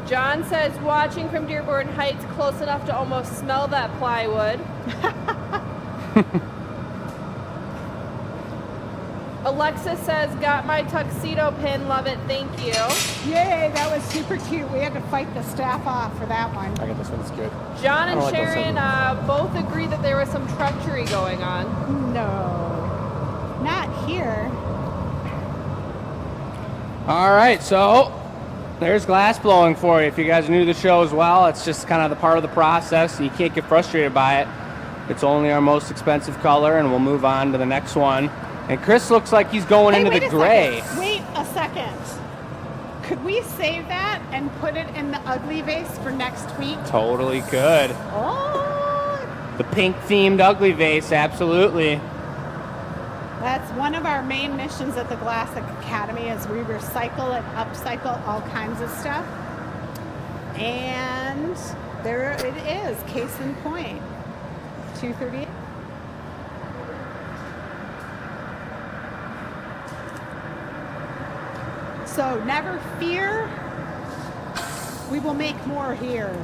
John says watching from Dearborn Heights, close enough to almost smell that plywood. Alexa says, got my tuxedo pin, love it, thank you. Yay, that was super cute. We had to fight the staff off for that one. I got this one. It's good. John I and don't like those Sharon both agree that there was some treachery going on. No, not here. All right, so there's glass blowing for you. If you guys are new to the show as well, it's just kind of the part of the process. You can't get frustrated by it. It's only our most expensive color, and we'll move on to the next one. And Chris looks like he's going into Wait the a gray. second. Wait a second. Could we save that and put it in the Ugly vase for next week? Totally could. Oh, The pink themed Ugly vase, absolutely. that's one of our main missions at the Glass Academy is we recycle and upcycle all kinds of stuff. And there it is, case in point. 238. So never fear, we will make more here.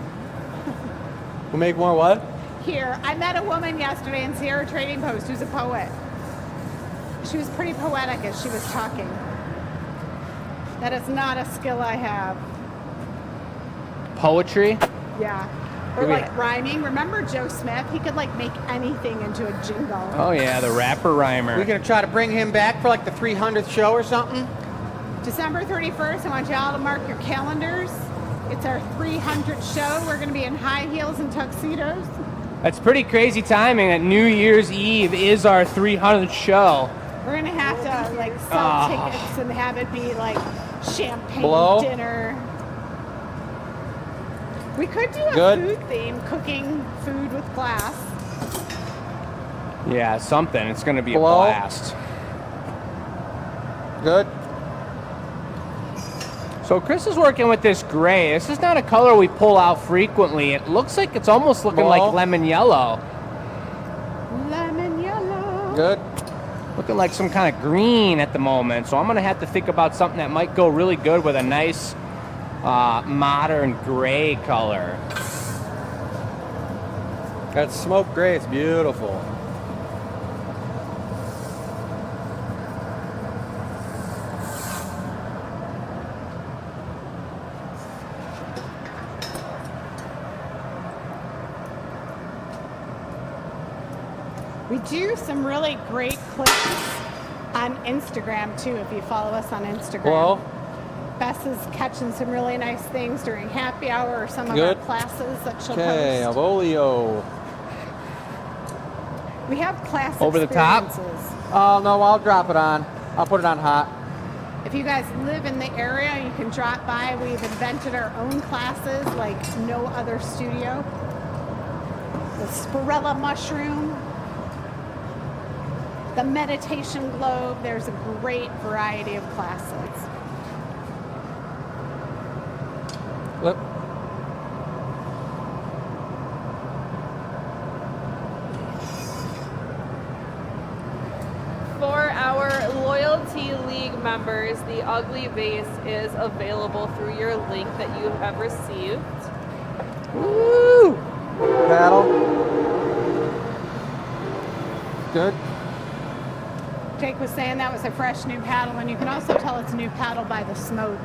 We'll make more what? Here, I met a woman yesterday in Sierra Trading Post who's a poet. She was pretty poetic as she was talking. That is not a skill I have. Poetry? Yeah. Or like rhyming. Remember Joe Smith? He could like make anything into a jingle. Oh yeah, the rapper rhymer. We're going to try to bring him back for like the 300th show or something. December 31st, I want you all to mark your calendars. It's our 300th show. We're going to be in high heels and tuxedos. That's pretty crazy timing that New Year's Eve is our 300th show. We're going to have to like sell tickets and have it be like champagne dinner. We could do a food theme, cooking food with glass. Yeah, something. It's going to be a blast. Good. So Chris is working with this gray. This is not a color we pull out frequently. It looks like it's almost looking like lemon yellow. Lemon yellow. Good. Looking like some kind of green at the moment. So I'm going to have to think about something that might go really good with a nice modern gray color. That smoke gray, it's beautiful. We do some really great clips on Instagram too, if you follow us on Instagram. Well, Bess is catching some really nice things during happy hour or some of our classes that she'll okay, post. Avolio. We have class Over the top? experiences. Oh, no, I'll drop it on. I'll put it on hot. If you guys live in the area, you can drop by. We've invented our own classes like no other studio. The spirella mushroom, the meditation globe. There's a great variety of classes. Flip. For our Loyalty League members, the Uglee Vase is available through your link that you have received. Woo! Paddle. Good. Jake was saying that was a fresh new paddle, and you can also tell it's a new paddle by the smoke.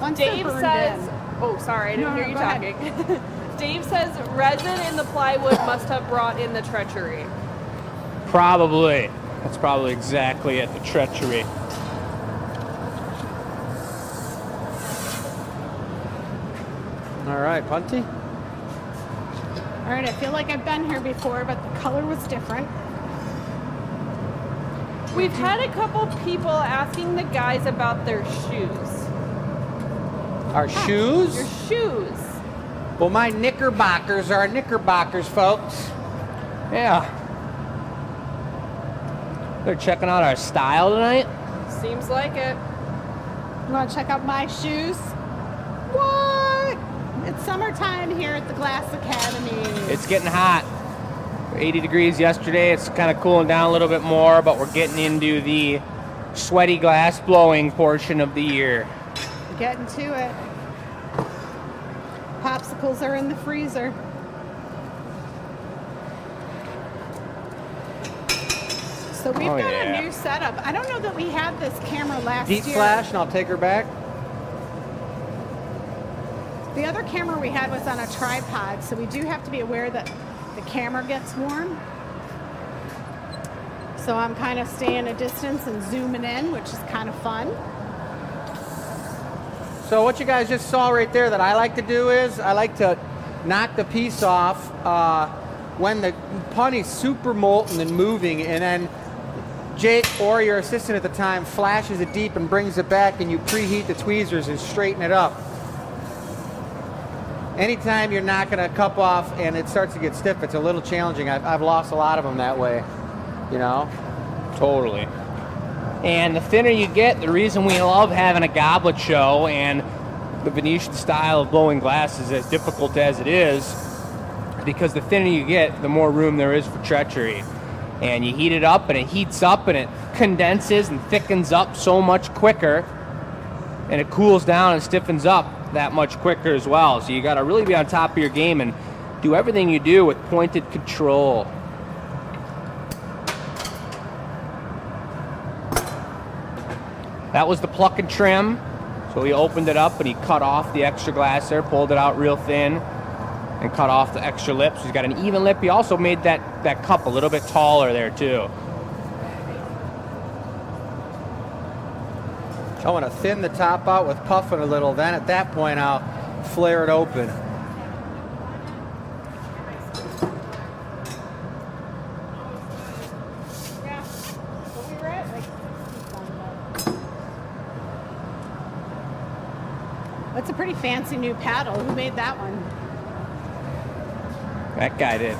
Once they're Dave burned says, in. oh, sorry, I didn't hear you go ahead. talking. Dave says resin in the plywood must have brought in the treachery. Probably. That's probably exactly it, the treachery. All right, Punty. All right, I feel like I've been here before, but the color was different. We've had a couple people asking the guys about their shoes. Our shoes? Your shoes. Well, my knickerbockers are knickerbockers, folks. Yeah. They're checking out our style tonight. Seems like it. You want to check out my shoes? What? It's summertime here at the Glass Academy. It's getting hot. 80 degrees yesterday. It's kind of cooling down a little bit more, but we're getting into the sweaty glass blowing portion of the year. Getting to it. Popsicles are in the freezer. So we've got a new setup. I don't know that we had this camera last Deep year. flash, and I'll take her back. The other camera we had was on a tripod, so we do have to be aware that the camera gets warm. So I'm kind of staying a distance and zooming in, which is kind of fun. So what you guys just saw right there that I like to do is I like to knock the piece off when the punny's super molten and moving, and then Jake or your assistant at the time flashes it deep and brings it back, and you preheat the tweezers and straighten it up. Anytime you're knocking a cup off and it starts to get stiff, it's a little challenging. I've lost a lot of them that way, you know? Totally. And the thinner you get, the reason we love having a goblet show and the Venetian style of blowing glass is as difficult as it is, because the thinner you get, the more room there is for treachery. And you heat it up and it heats up and it condenses and thickens up so much quicker, and it cools down and stiffens up that much quicker as well. So you got to really be on top of your game and do everything you do with pointed control. That was the pluck and trim. So he opened it up and he cut off the extra glass there, pulled it out real thin. and cut off the extra lips. He's got an even lip. He also made that cup a little bit taller there too. I want to thin the top out with puffing a little. Then at that point, I'll flare it open. That's a pretty fancy new paddle. Who made that one? That guy did.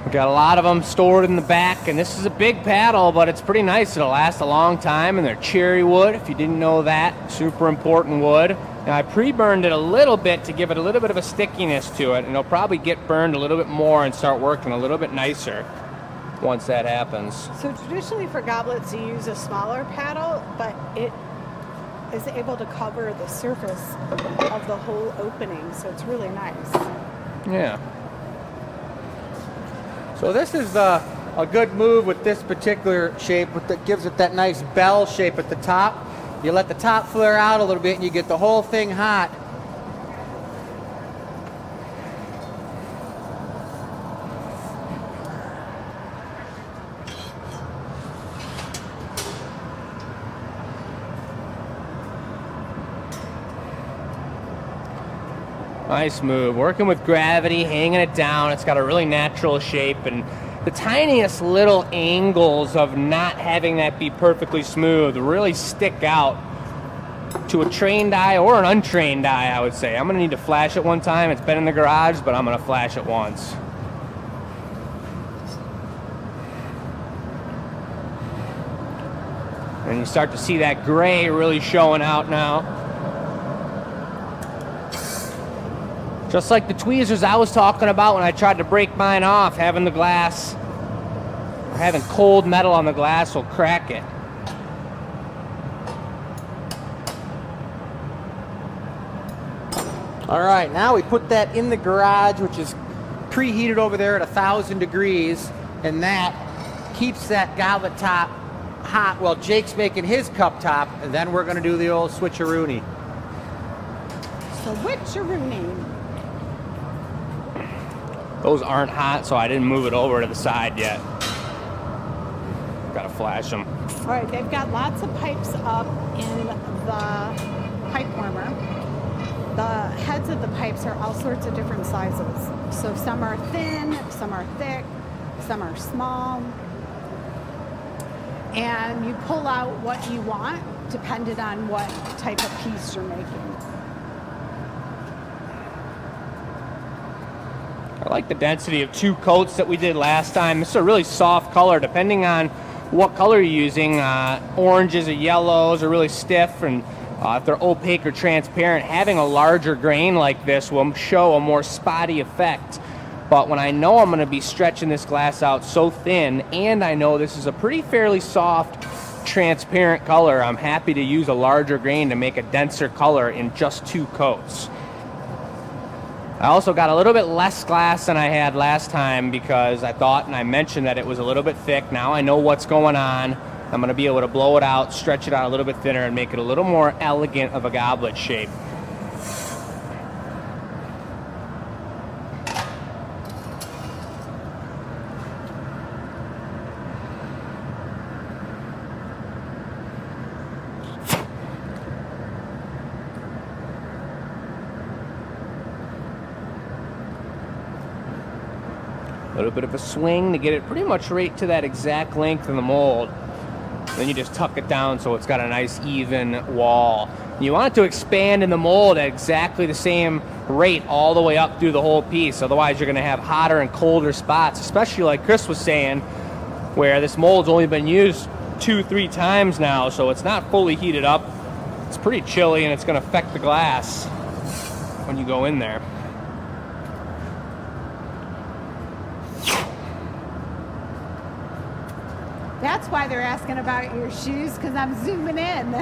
We got a lot of them stored in the back, and this is a big paddle, but it's pretty nice. It'll last a long time, and they're cherry wood, if you didn't know that. Super important wood. Now, I pre-burned it a little bit to give it a little bit of a stickiness to it, and it'll probably get burned a little bit more and start working a little bit nicer once that happens. So traditionally for goblets, you use a smaller paddle, but it is able to cover the surface of the whole opening, so it's really nice. Yeah. So this is a good move with this particular shape, that gives it that nice bell shape at the top. You let the top flare out a little bit and you get the whole thing hot. Nice move. Working with gravity, hanging it down. It's got a really natural shape, and the tiniest little angles of not having that be perfectly smooth really stick out to a trained eye or an untrained eye, I would say. I'm going to need to flash it one time. It's been in the garage, but I'm going to flash it once. And you start to see that gray really showing out now. Just like the tweezers I was talking about when I tried to break mine off, having the glass, or having cold metal on the glass will crack it. All right, now we put that in the garage, which is preheated over there at 1,000 degrees, and that keeps that goblet top hot while Jake's making his cup top, and then we're gonna do the old switcheroony. Switcheroony. Those aren't hot, so I didn't move it over to the side yet. Gotta flash them. All right, they've got lots of pipes up in the pipe warmer. The heads of the pipes are all sorts of different sizes. So some are thin, some are thick, some are small. And you pull out what you want depending on what type of piece you're making. I like the density of 2 coats that we did last time. This is a really soft color, depending on what color you're using. Oranges or yellows are really stiff, and if they're opaque or transparent, having a larger grain like this will show a more spotty effect. But when I know I'm going to be stretching this glass out so thin, and I know this is a pretty fairly soft, transparent color, I'm happy to use a larger grain to make a denser color in just 2 coats. I also got a little bit less glass than I had last time because I thought, and I mentioned that it was a little bit thick. Now I know what's going on. I'm going to be able to blow it out, stretch it out a little bit thinner, and make it a little more elegant of a goblet shape. A little bit of a swing to get it pretty much right to that exact length in the mold. Then you just tuck it down so it's got a nice even wall. You want it to expand in the mold at exactly the same rate all the way up through the whole piece. Otherwise, you're going to have hotter and colder spots, especially like Chris was saying, where this mold's only been used 2-3 times now, so it's not fully heated up. It's pretty chilly, and it's going to affect the glass when you go in there. That's why they're asking about your shoes, because I'm zooming in.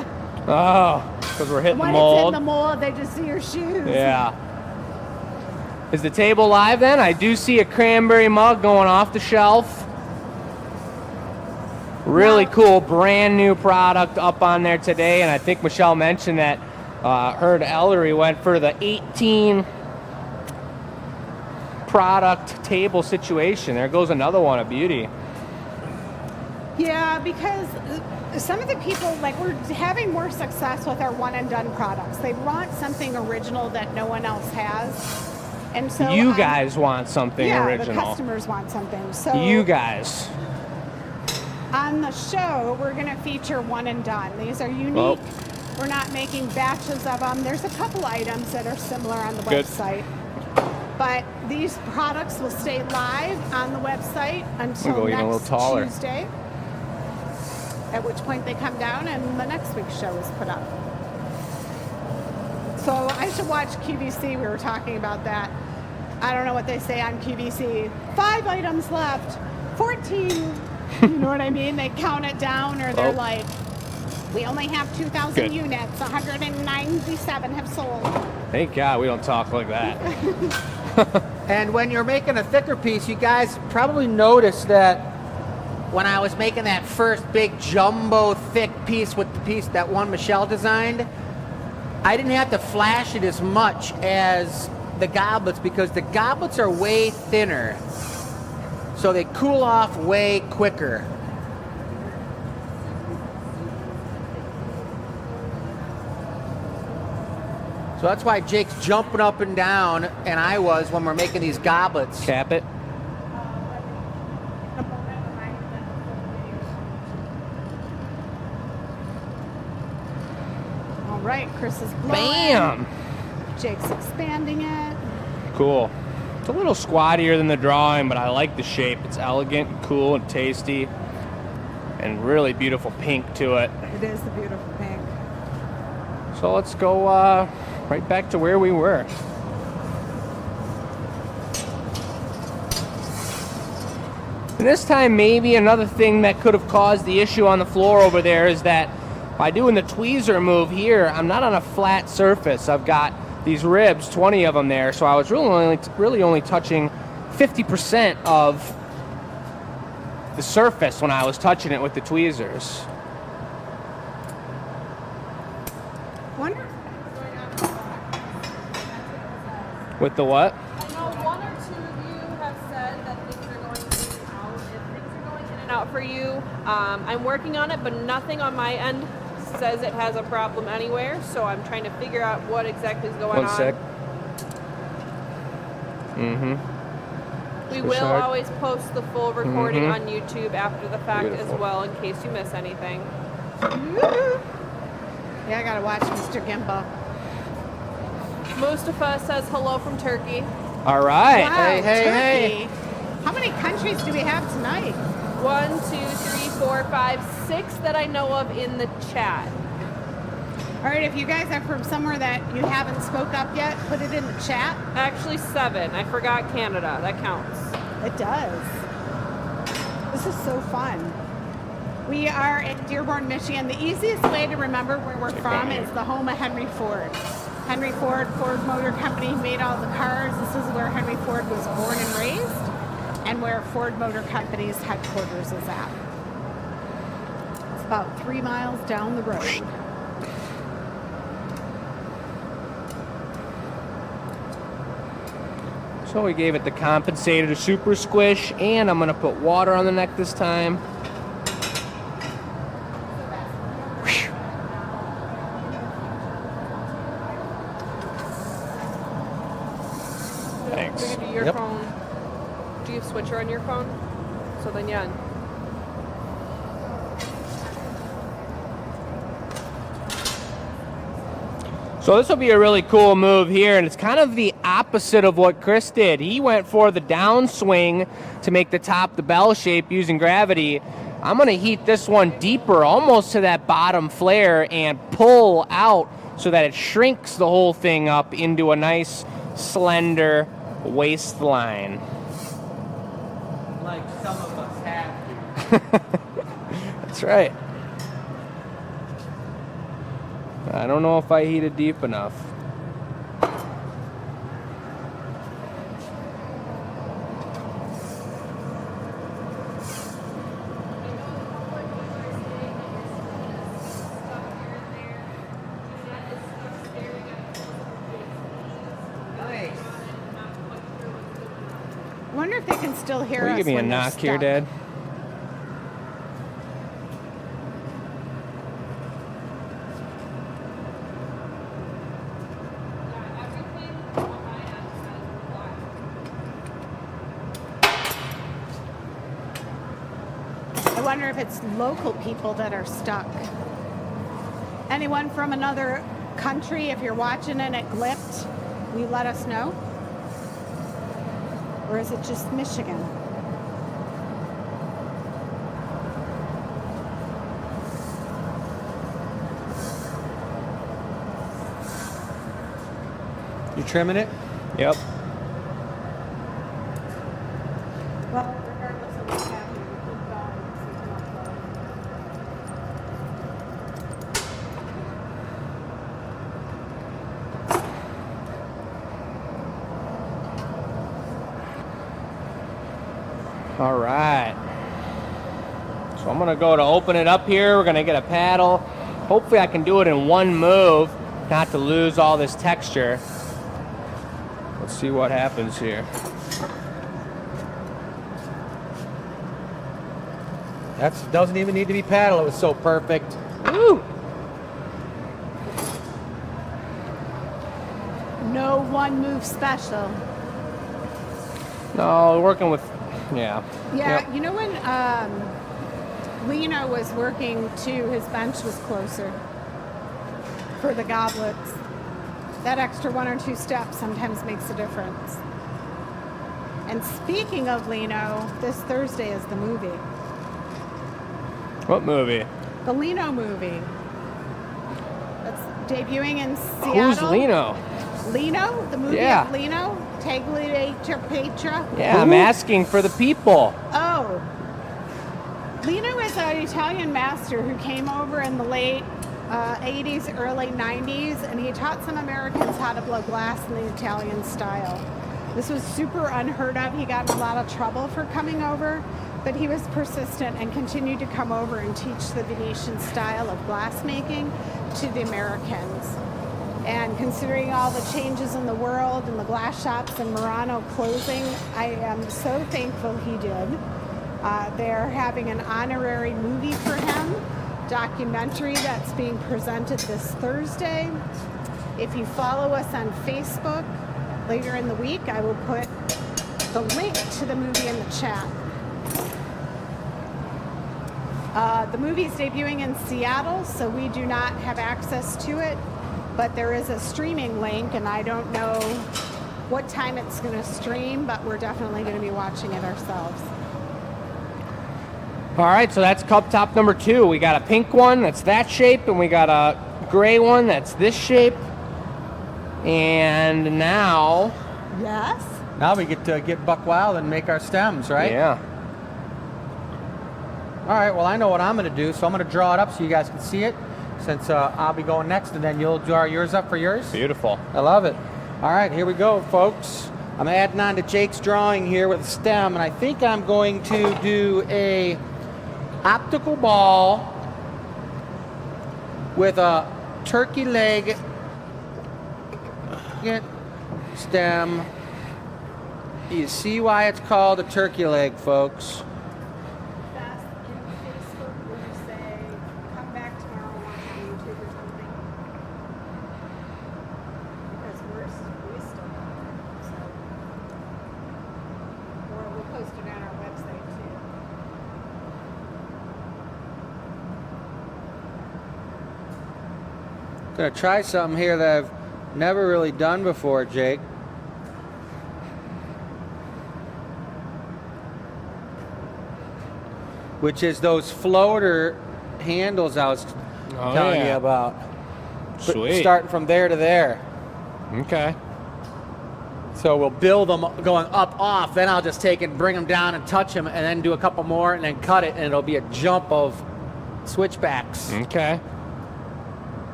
Oh, because we're hitting the When mold. it's in the mold, they just see your shoes. Yeah. Is the table live then? I do see a cranberry mug going off the shelf. Really Wow. cool, brand new product up on there today, and I think Michelle mentioned that Heard Ellery went for the 18 product table situation. There goes another one, a beauty. Yeah, because some of the people, like, we're having more success with our one and done products. They want something original that no one else has. And so You guys want something yeah, original. the customers want something. So You guys. on the show, we're going to feature one and done. These are unique. Well. We're not making batches of them. There's a couple items that are similar on the Good. website. But these products will stay live on the website until We'll go even a little next taller. Tuesday, at which point they come down and the next week's show is put up. So I should watch QVC. We were talking about that. I don't know what they say on QVC. 5 items left, 14. You know what I mean? They count it down, or they're Oh. like, we only have 2,000 Good. units, 197 have sold. Thank God we don't talk like that. And when you're making a thicker piece, you guys probably noticed that when I was making that first big jumbo thick piece with the piece that one Michelle designed, I didn't have to flash it as much as the goblets because the goblets are way thinner. So they cool off way quicker. So that's why Jake's jumping up and down, and I was when we're making these goblets. Cap it. All right, Chris is blowing. Bam! Jake's expanding it. Cool. It's a little squattier than the drawing, but I like the shape. It's elegant, and cool, and tasty, and really beautiful pink to it. It is the beautiful pink. So let's go right back to where we were. And this time, maybe another thing that could have caused the issue on the floor over there is that by doing the tweezer move here, I'm not on a flat surface. I've got these ribs, 20 of them there, so I was really only touching 50% of the surface when I was touching it with the tweezers. Wonder. With the what? I know one or two of you have said that things are going in and out. If things are going in and out for you, I'm working on it, but nothing on my end says it has a problem anywhere. So I'm trying to figure out what exactly is going on. 1 sec. Mm-hmm. We Push will hard. always post the full recording Mhm. on YouTube after the fact Beautiful. as well, in case you miss anything. Yeah, I gotta watch Mr. Gimba. Mustafa says hello from Turkey. All right. Wow, Hey, hey, Turkey. hey. How many countries do we have tonight? 1, 2, 3, 4, 5, 6 that I know of in the chat. All right, if you guys are from somewhere that you haven't spoke up yet, put it in the chat. Actually 7. I forgot Canada. That counts. It does. This is so fun. We are in Dearborn, Michigan. The easiest way to remember where we're from is the home of Henry Ford. Henry Ford, Ford Motor Company, made all the cars. This is where Henry Ford was born and raised, and where Ford Motor Company's headquarters is at. It's about 3 miles down the road. So we gave it the compensated a super squish, and I'm gonna put water on the neck this time. Thanks. Do your Yep. phone. Do you have switcher on your phone? So then, yeah. So this will be a really cool move here, and it's kind of the opposite of what Chris did. He went for the downswing to make the top the bell shape using gravity. I'm going to heat this one deeper, almost to that bottom flare, and pull out so that it shrinks the whole thing up into a nice, slender waistline. Like some of us have to. That's right. I don't know if I heated deep enough. think they can still hear Will us. you give me a when they're knock here, stuck. Dad? I wonder if it's local people that are stuck. Anyone from another country, if you're watching it at Glipped, will you let us know? Or is it just Michigan? You trimming it? Yep. Well, regardless of what's happening, we keep going so we can upload. All right. So I'm gonna go to open it up here. We're gonna get a paddle. Hopefully I can do it in one move, not to lose all this texture. Let's see what happens here. That doesn't even need to be paddle. It was so perfect. Woo! No one move special. No, working with, yeah. Yeah, Yep. you know when Lino was working too, his bench was closer for the goblets. That extra 1 or 2 steps sometimes makes a difference. And speaking of Lino, this Thursday is the movie. What movie? The Lino movie. That's debuting in Seattle. Who's Lino? Lino? The movie Yeah. of Lino? Tagliatella Petra? Yeah, I'm asking for the people. Oh. Lino is an Italian master who came over in the late 80s, early 90s, and he taught some Americans how to blow glass in the Italian style. This was super unheard of. He got in a lot of trouble for coming over, but he was persistent and continued to come over and teach the Venetian style of glass making to the Americans. And considering all the changes in the world and the glass shops in Murano closing, I am so thankful he did. They're having an honorary movie for him, documentary that's being presented this Thursday. If you follow us on Facebook later in the week, I will put the link to the movie in the chat. The movie is debuting in Seattle, so we do not have access to it, but there is a streaming link, and I don't know what time it's going to stream, but we're definitely going to be watching it ourselves. All right, so that's cup top number 2. We got a pink one that's that shape, and we got a gray one that's this shape. And now, Yes? Now we get to get buck wild and make our stems, right? yeah. All right, well, I know what I'm going to do, so I'm going to draw it up so you guys can see it, since I'll be going next, and then you'll draw yours up for yours. Beautiful. I love it. All right, here we go, folks. I'm adding on to Jake's drawing here with a stem, and I think I'm going to do a optical ball with a turkey leg stem. You see why it's called a turkey leg, folks? Beth, in Facebook, will you say, come back tomorrow and watch on YouTube or something? Because we still so. Or we'll post it on our website too. Gonna try something here that I've never really done before, Jake. Which is those floater handles I was telling you about. Sweet. Starting from there to there. Okay. So we'll build them going up off, then I'll just take and bring them down and touch them, and then do a couple more, and then cut it, and it'll be a jump of switchbacks. Okay.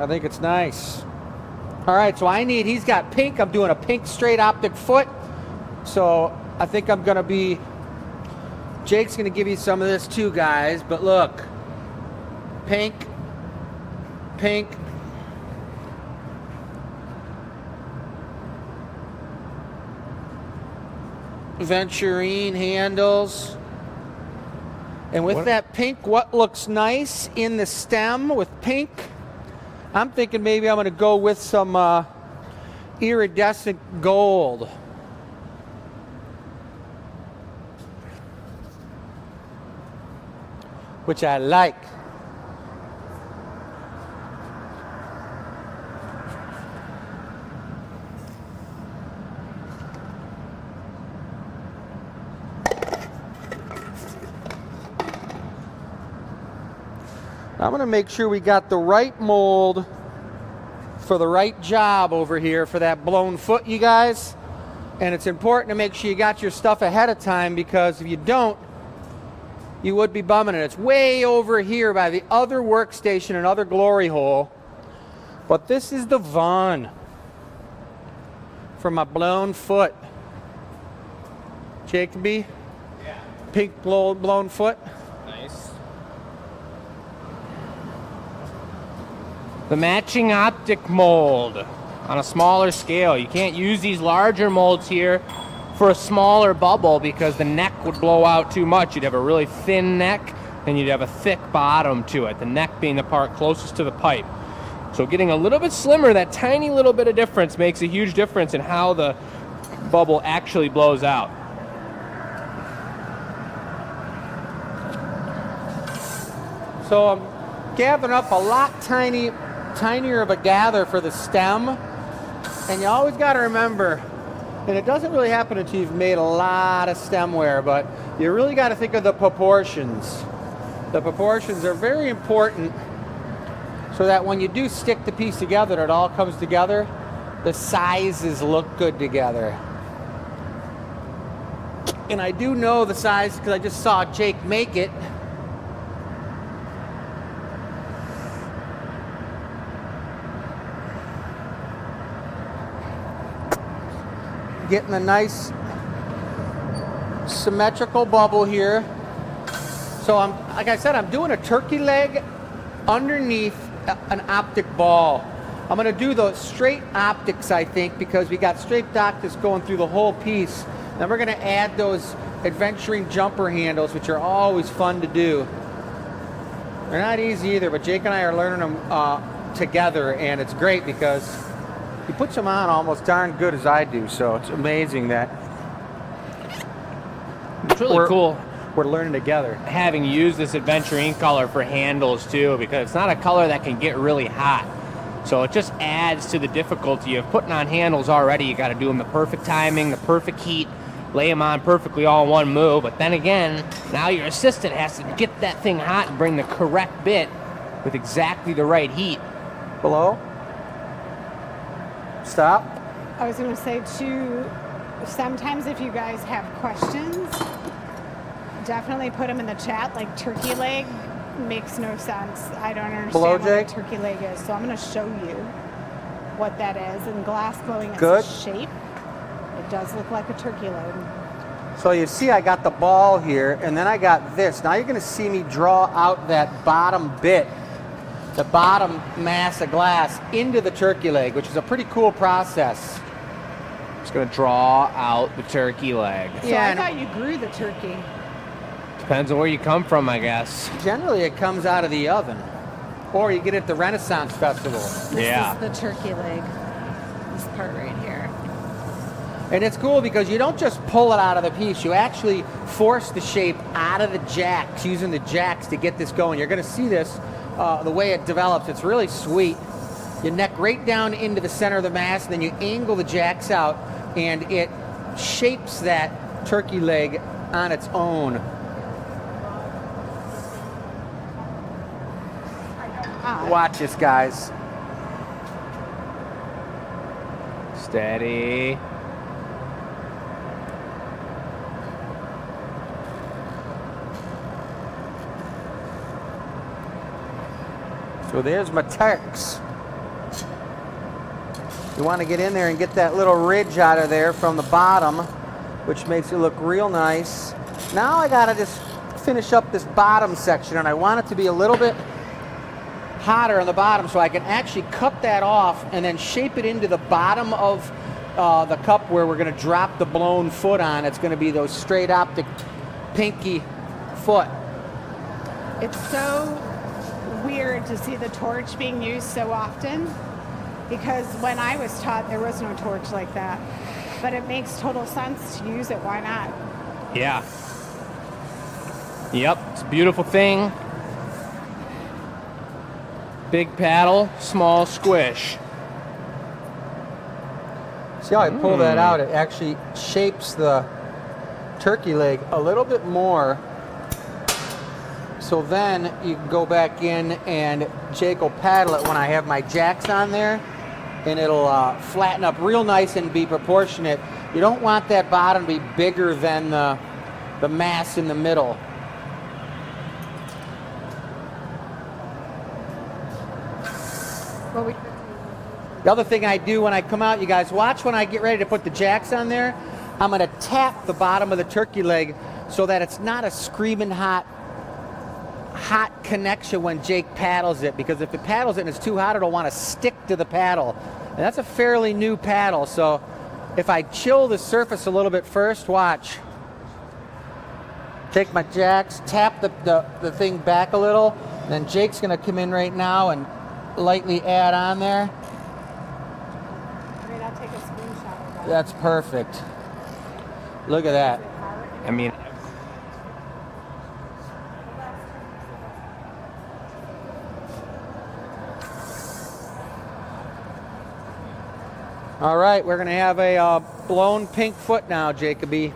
I think it's nice. All right, so he's got pink. I'm doing a pink straight optic foot. So I think I'm gonna be, Jake's gonna give you some of this too, guys, but look, pink, pink, aventurine handles. And with What- that pink, what looks nice in the stem with pink, I'm thinking maybe I'm going to go with some iridescent gold. Which I like. I'm going to make sure we got the right mold for the right job over here for that blown foot, you guys. And it's important to make sure you got your stuff ahead of time, because if you don't, you would be bumming it. It's way over here by the other workstation, another glory hole. But this is the Vaughn for my blown foot. Jacoby? Yeah. Pink blown foot. Nice. The matching optic mold on a smaller scale. You can't use these larger molds here for a smaller bubble because the neck would blow out too much. You'd have a really thin neck and you'd have a thick bottom to it, the neck being the part closest to the pipe. So getting a little bit slimmer, that tiny little bit of difference makes a huge difference in how the bubble actually blows out. So I'm gathering up a lot tinier of a gather for the stem. And you always got to remember, and it doesn't really happen until you've made a lot of stemware, but you really got to think of the proportions. The proportions are very important so that when you do stick the piece together, it all comes together. The sizes look good together. And I do know the size because I just saw Jake make it. Getting a nice symmetrical bubble here. So like I said, I'm doing a turkey leg underneath an optic ball. I'm going to do the straight optics, I think, because we got straight optics going through the whole piece. Then we're going to add those adventuring jumper handles, which are always fun to do. They're not easy either, but Jake and I are learning them together, and it's great because he puts them on almost darn good as I do, so it's amazing that It's really cool we're learning together. having used this aventurine color for handles too, because it's not a color that can get really hot. So it just adds to the difficulty of putting on handles already. You got to do them the perfect timing, the perfect heat, lay them on perfectly all in one move. But then again, now your assistant has to get that thing hot and bring the correct bit with exactly the right heat. Below? Stop. I was going to say too, sometimes if you guys have questions, definitely put them in the chat. Like turkey leg makes no sense. I don't understand Below, what Jake? a turkey leg is. So I'm going to show you what that is. And glass blowing, it's Good. a shape. It does look like a turkey leg. So you see I got the ball here, and then I got this. Now you're going to see me draw out that bottom bit, the bottom mass of glass into the turkey leg, which is a pretty cool process. Just gonna draw out the turkey leg. So Yeah, I and- thought you grew the turkey. Depends on where you come from, I guess. Generally it comes out of the oven, or you get it at the Renaissance Festival. This Yeah. is the turkey leg. This part right here. And it's cool because you don't just pull it out of the piece, you actually force the shape out of the jacks, using the jacks to get this going. You're going to see this, the way it develops. It's really sweet. You neck right down into the center of the mass, and then you angle the jacks out, and it shapes that turkey leg on its own. Watch this, guys. Steady. So there's my turks. You want to get in there and get that little ridge out of there from the bottom, which makes it look real nice. Now I gotta just finish up this bottom section, and I want it to be a little bit hotter on the bottom so I can actually cut that off and then shape it into the bottom of the cup where we're going to drop the blown foot on. It's going to be those straight optic pinky foot. It's so weird to see the torch being used so often, because when I was taught there was no torch like that. But it makes total sense to use it. Why not? Yeah. Yep, it's a beautiful thing. Big paddle, small squish. See how I pull that out? It actually shapes the turkey leg a little bit more. So then you can go back in and Jake will paddle it when I have my jacks on there, and it'll flatten up real nice and be proportionate. You don't want that bottom to be bigger than the mass in the middle. Well, The other thing I do when I come out, you guys watch when I get ready to put the jacks on there, I'm going to tap the bottom of the turkey leg so that it's not a screaming hot connection when Jake paddles it, because if it paddles it and it's too hot, it'll want to stick to the paddle. And that's a fairly new paddle, so if I chill the surface a little bit first, watch. Take my jacks, tap the thing back a little, and then Jake's going to come in right now and lightly add on there. I'll take a screenshot of that. That's perfect. Look at that. I mean, All right, we're going to have a blown pink foot now, Jacoby.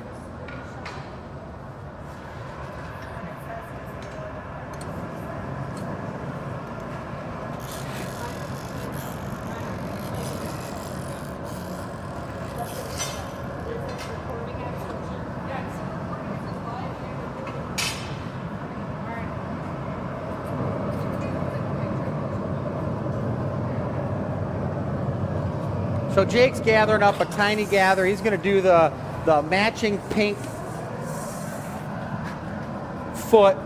So Jake's gathering up a tiny gather. He's going to do the matching pink foot.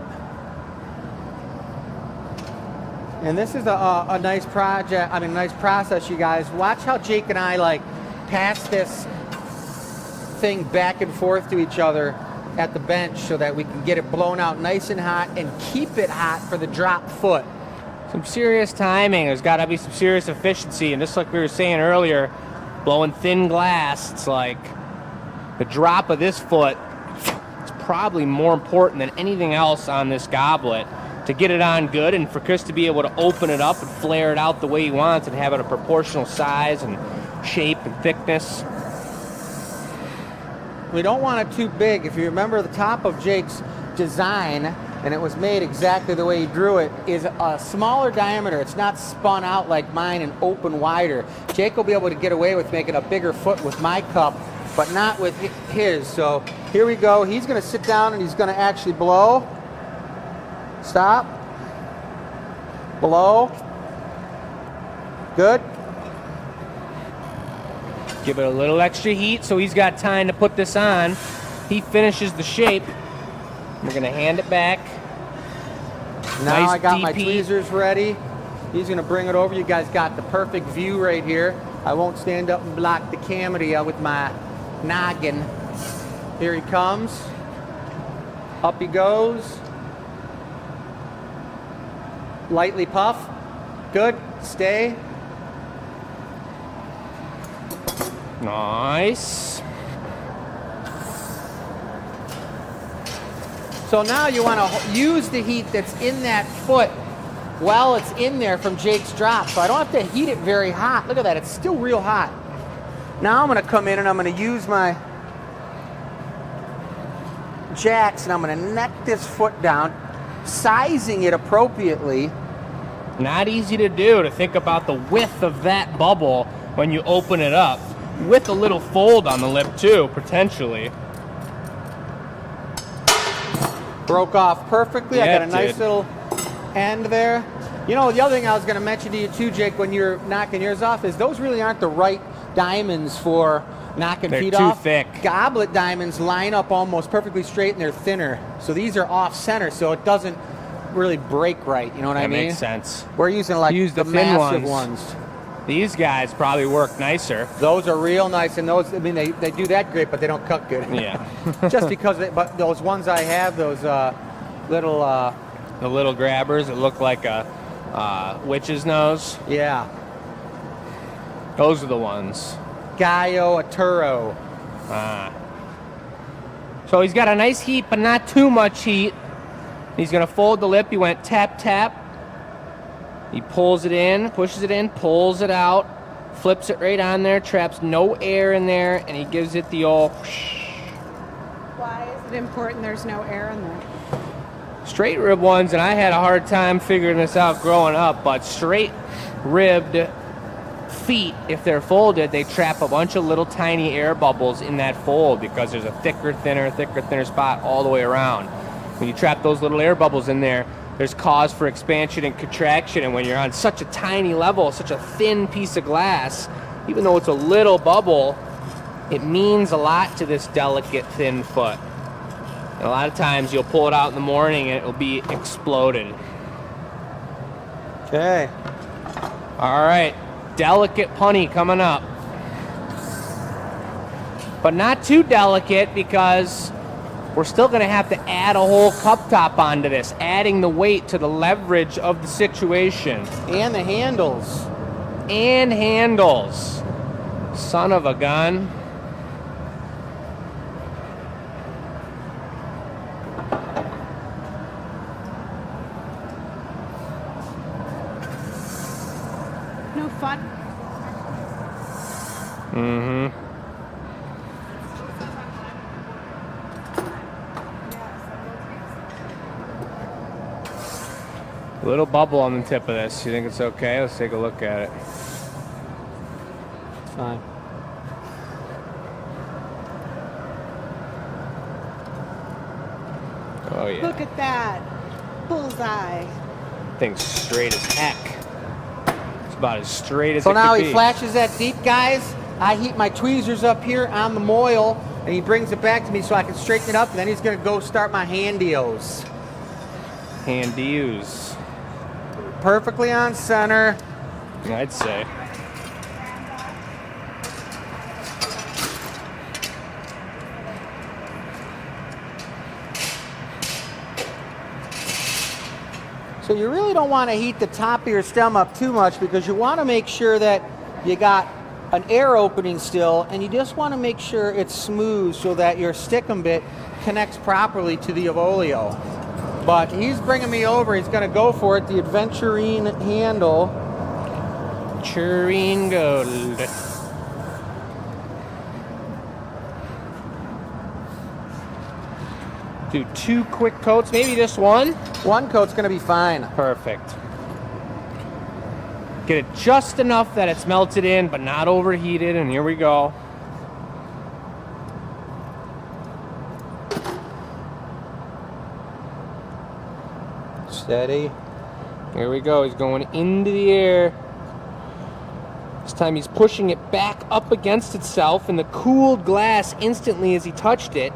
And this is a nice project, I mean, nice process, you guys. Watch how Jake and I like pass this thing back and forth to each other at the bench so that we can get it blown out nice and hot and keep it hot for the drop foot. some serious timing. There's got to be some serious efficiency. And just like we were saying earlier, blowing thin glass, it's like the drop of this foot is probably more important than anything else on this goblet to get it on good, and for Chris to be able to open it up and flare it out the way he wants and have it a proportional size and shape and thickness. We don't want it too big. If you remember, the top of Jake's design, and it was made exactly the way he drew it, is a smaller diameter. It's not spun out like mine and open wider. Jake will be able to get away with making a bigger foot with my cup, but not with his. So here we go. He's going to sit down and he's going to actually blow. Stop. Blow. Good. Give it a little extra heat so he's got time to put this on. He finishes the shape. We're going to hand it back. Now Nice I got my DP. tweezers ready. He's going to bring it over. You guys got the perfect view right here. I won't stand up and block the camera with my noggin. Here he comes. Up he goes. Lightly puff. Good. Stay. Nice. So now you want to use the heat that's in that foot while it's in there from Jake's drop. So I don't have to heat it very hot. Look at that. It's still real hot. Now I'm going to come in and I'm going to use my jacks and I'm going to neck this foot down, sizing it appropriately. Not easy to do, to think about the width of that bubble when you open it up, with a little fold on the lip too, potentially. Broke off perfectly. Yeah, I got a it nice did. little end there. You know, the other thing I was going to mention to you too, Jake, when you're knocking yours off, is those really aren't the right diamonds for knocking They're feet too off. thick. Goblet diamonds line up almost perfectly straight and they're thinner. So these are off center, so it doesn't really break right. You know what I That mean? makes sense. We're using like Use the the thin massive ones. ones. These guys probably work nicer. Those are real nice, and those, I mean, they do that great, but they don't cut good. Yeah. Just because, but those ones I have, those little, The little grabbers that look like a witch's nose. yeah, Those are the ones. Gallo Aturo. So he's got a nice heat, but not too much heat. He's gonna fold the lip. He went tap, tap. He pulls it in, pushes it in, pulls it out, flips it right on there, traps no air in there, and he gives it the old whoosh. Why is it important there's no air in there? Straight rib ones, and I had a hard time figuring this out growing up, but straight ribbed feet, if they're folded, they trap a bunch of little tiny air bubbles in that fold because there's a thicker, thinner spot all the way around. When you trap those little air bubbles in there, there's cause for expansion and contraction, and when you're on such a tiny level, such a thin piece of glass, even though it's a little bubble, it means a lot to this delicate, thin foot. And a lot of times you'll pull it out in the morning and it'll be exploded. Okay. All right, delicate punny coming up. But not too delicate because we're still gonna have to add a whole cup top onto this, adding the weight to the leverage of the situation. And the handles. And handles. Son of a gun. No fun. Mm-hmm. Little bubble on the tip of this. You think it's okay? Let's take a look at it. Fine. Oh yeah. Look at that. Bullseye. Thing's straight as heck. It's about as straight as So it now could he be. flashes that deep, guys. I heat my tweezers up here on the moil, and he brings it back to me so I can straighten it up, and then he's going to go start my handios. Hand to use, Perfectly on center. I'd say. So you really don't want to heat the top of your stem up too much because you want to make sure that you got an air opening still, and you just want to make sure it's smooth so that your stickum bit connects properly to the avolio. But he's bringing me over. He's going to go for it. The Adventurine handle. Tureen gold. Do 2 quick coats, maybe just one. One coat's going to be fine. Perfect. Get it just enough that it's melted in, but not overheated, and here we go. Steady. Here we go. He's going into the air. This time he's pushing it back up against itself, and the cooled glass instantly as he touched it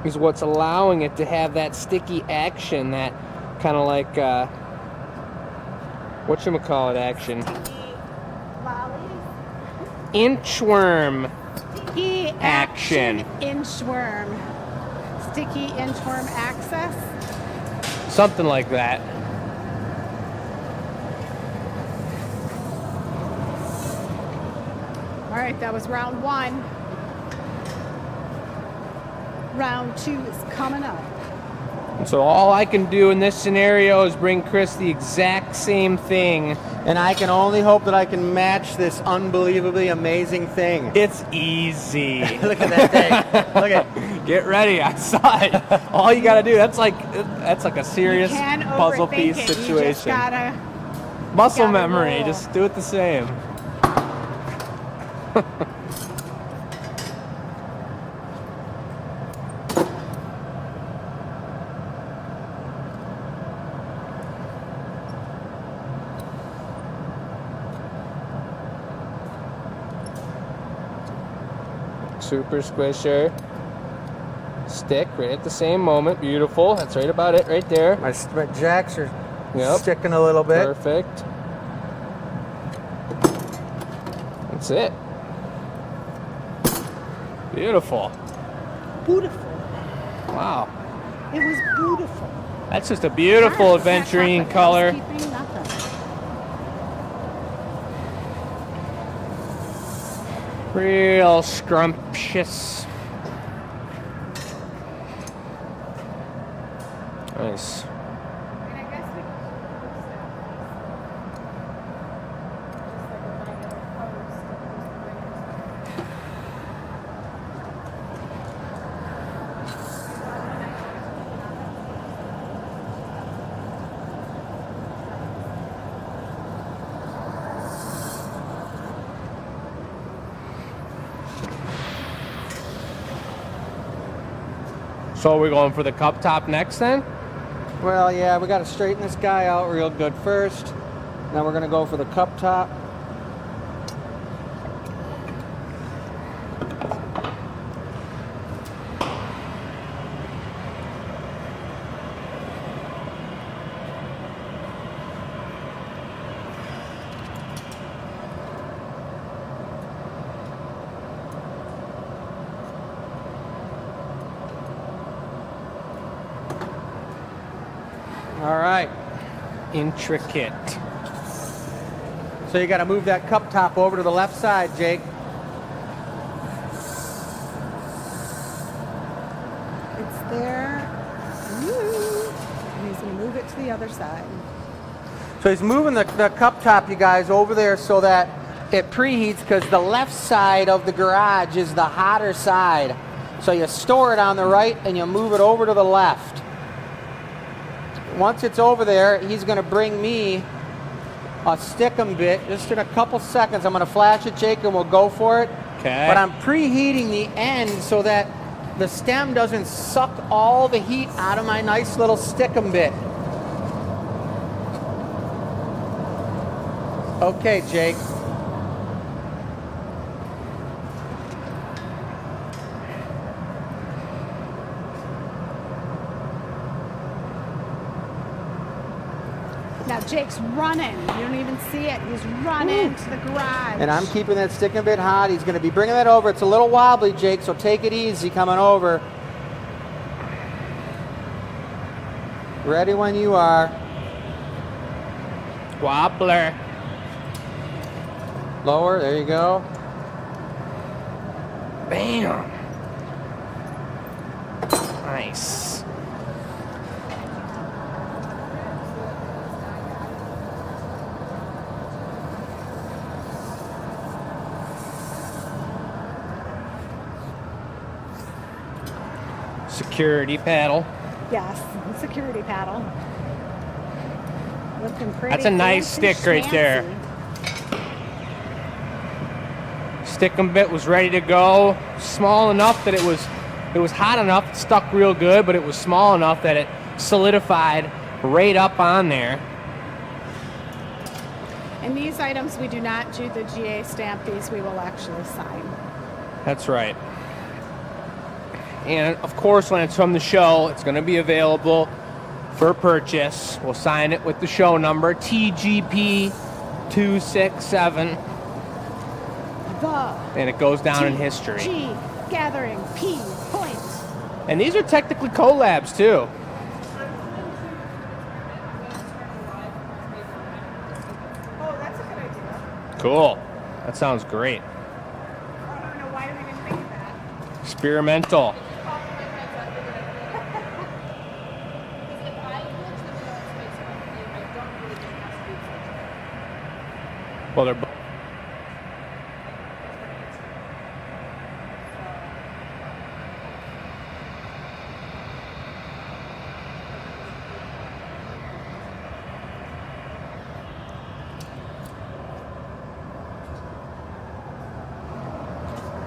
is what's allowing it to have that sticky action, that kind of like whatchamacallit action. Inchworm Sticky action. Inchworm. Sticky inchworm access. Something like that. All right, that was round 1. Round 2 is coming up. And so all I can do in this scenario is bring Chris the exact same thing. And I can only hope that I can match this unbelievably amazing thing. It's easy. Look at that thing. Look at Get ready, I saw it. All you gotta do, that's like a serious You can puzzle overthink piece it. You just situation. gotta Muscle gotta memory, roll. just do it the same. Super squisher. Stick right at the same moment. Beautiful. That's right about it right there. my jacks are Yep. sticking a little bit. Perfect. That's it. Beautiful. Beautiful. Wow. It was beautiful. That's just a beautiful aventurine color. Housekeeping, nothing. Real scrumptious. Nice. So we're going for the cup top next then? Well, yeah, we got to straighten this guy out real good first. Then we're going to go for the cup top. All right. Intricate. So you got to move that cup top over to the left side, Jake. It's there. Woo. And he's going to move it to the other side. So he's moving the cup top, you guys, over there so that it preheats, because the left side of the garage is the hotter side. So you store it on the right and you move it over to the left. Once it's over there, he's going to bring me a stick-em bit just in a couple seconds. I'm going to flash it, Jake, and we'll go for it. Okay. But I'm preheating the end so that the stem doesn't suck all the heat out of my nice little stick-em bit. Okay, Jake. Now Jake's running. You don't even see it. He's running to the garage. And I'm keeping that stick-em bit hot. He's going to be bringing that over. It's a little wobbly, Jake, so take it easy coming over. Ready when you are. Wobbler. Lower, there you go. Bam. Nice. Security paddle. Yes, security paddle. Looking pretty. That's a nice fancy stick right there. schmancy. Stick-em bit was ready to go. Small enough that it was hot enough, it stuck real good, but it was small enough that it solidified right up on there. And these items, we do not do the GA stamp. These we will actually sign. That's right. And of course, when it's from the show, it's going to be available for purchase. We'll sign it with the show number, TGP267. And it goes down in history. G gathering P point. And these are technically collabs too. Oh, that's a good idea. Cool. That sounds great. I don't know why we didn't think of that. Experimental. Well, they're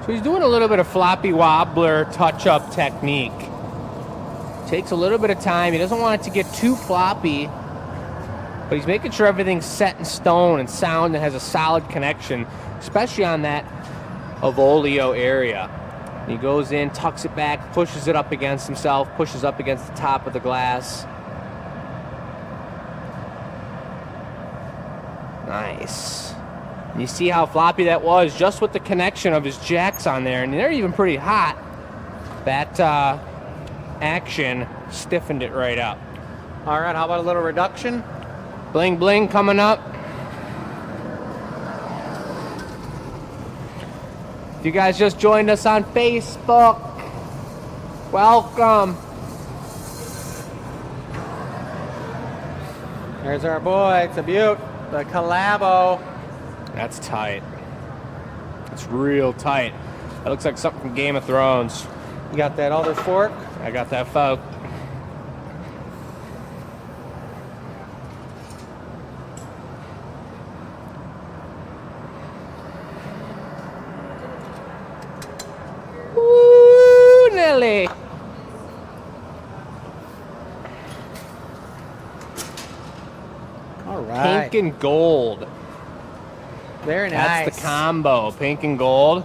so he's doing a little bit of floppy wobbler touch-up technique. Takes a little bit of time. He doesn't want it to get too floppy, but he's making sure everything's set in stone and sound and has a solid connection, especially on that Avolio area. He goes in, tucks it back, pushes it up against himself, pushes up against the top of the glass. Nice. You see how floppy that was just with the connection of his jacks on there, and they're even pretty hot. That action stiffened it right up. All right, how about a little reduction? Bling bling coming up. If you guys just joined us on Facebook, welcome. There's our boy. It's a beaut. The collabo. That's tight. It's real tight. That looks like something from Game of Thrones. You got that other fork? I got that folk. Ooh, Nelly. All right. Pink and gold. Very nice. That's the combo. Pink and gold.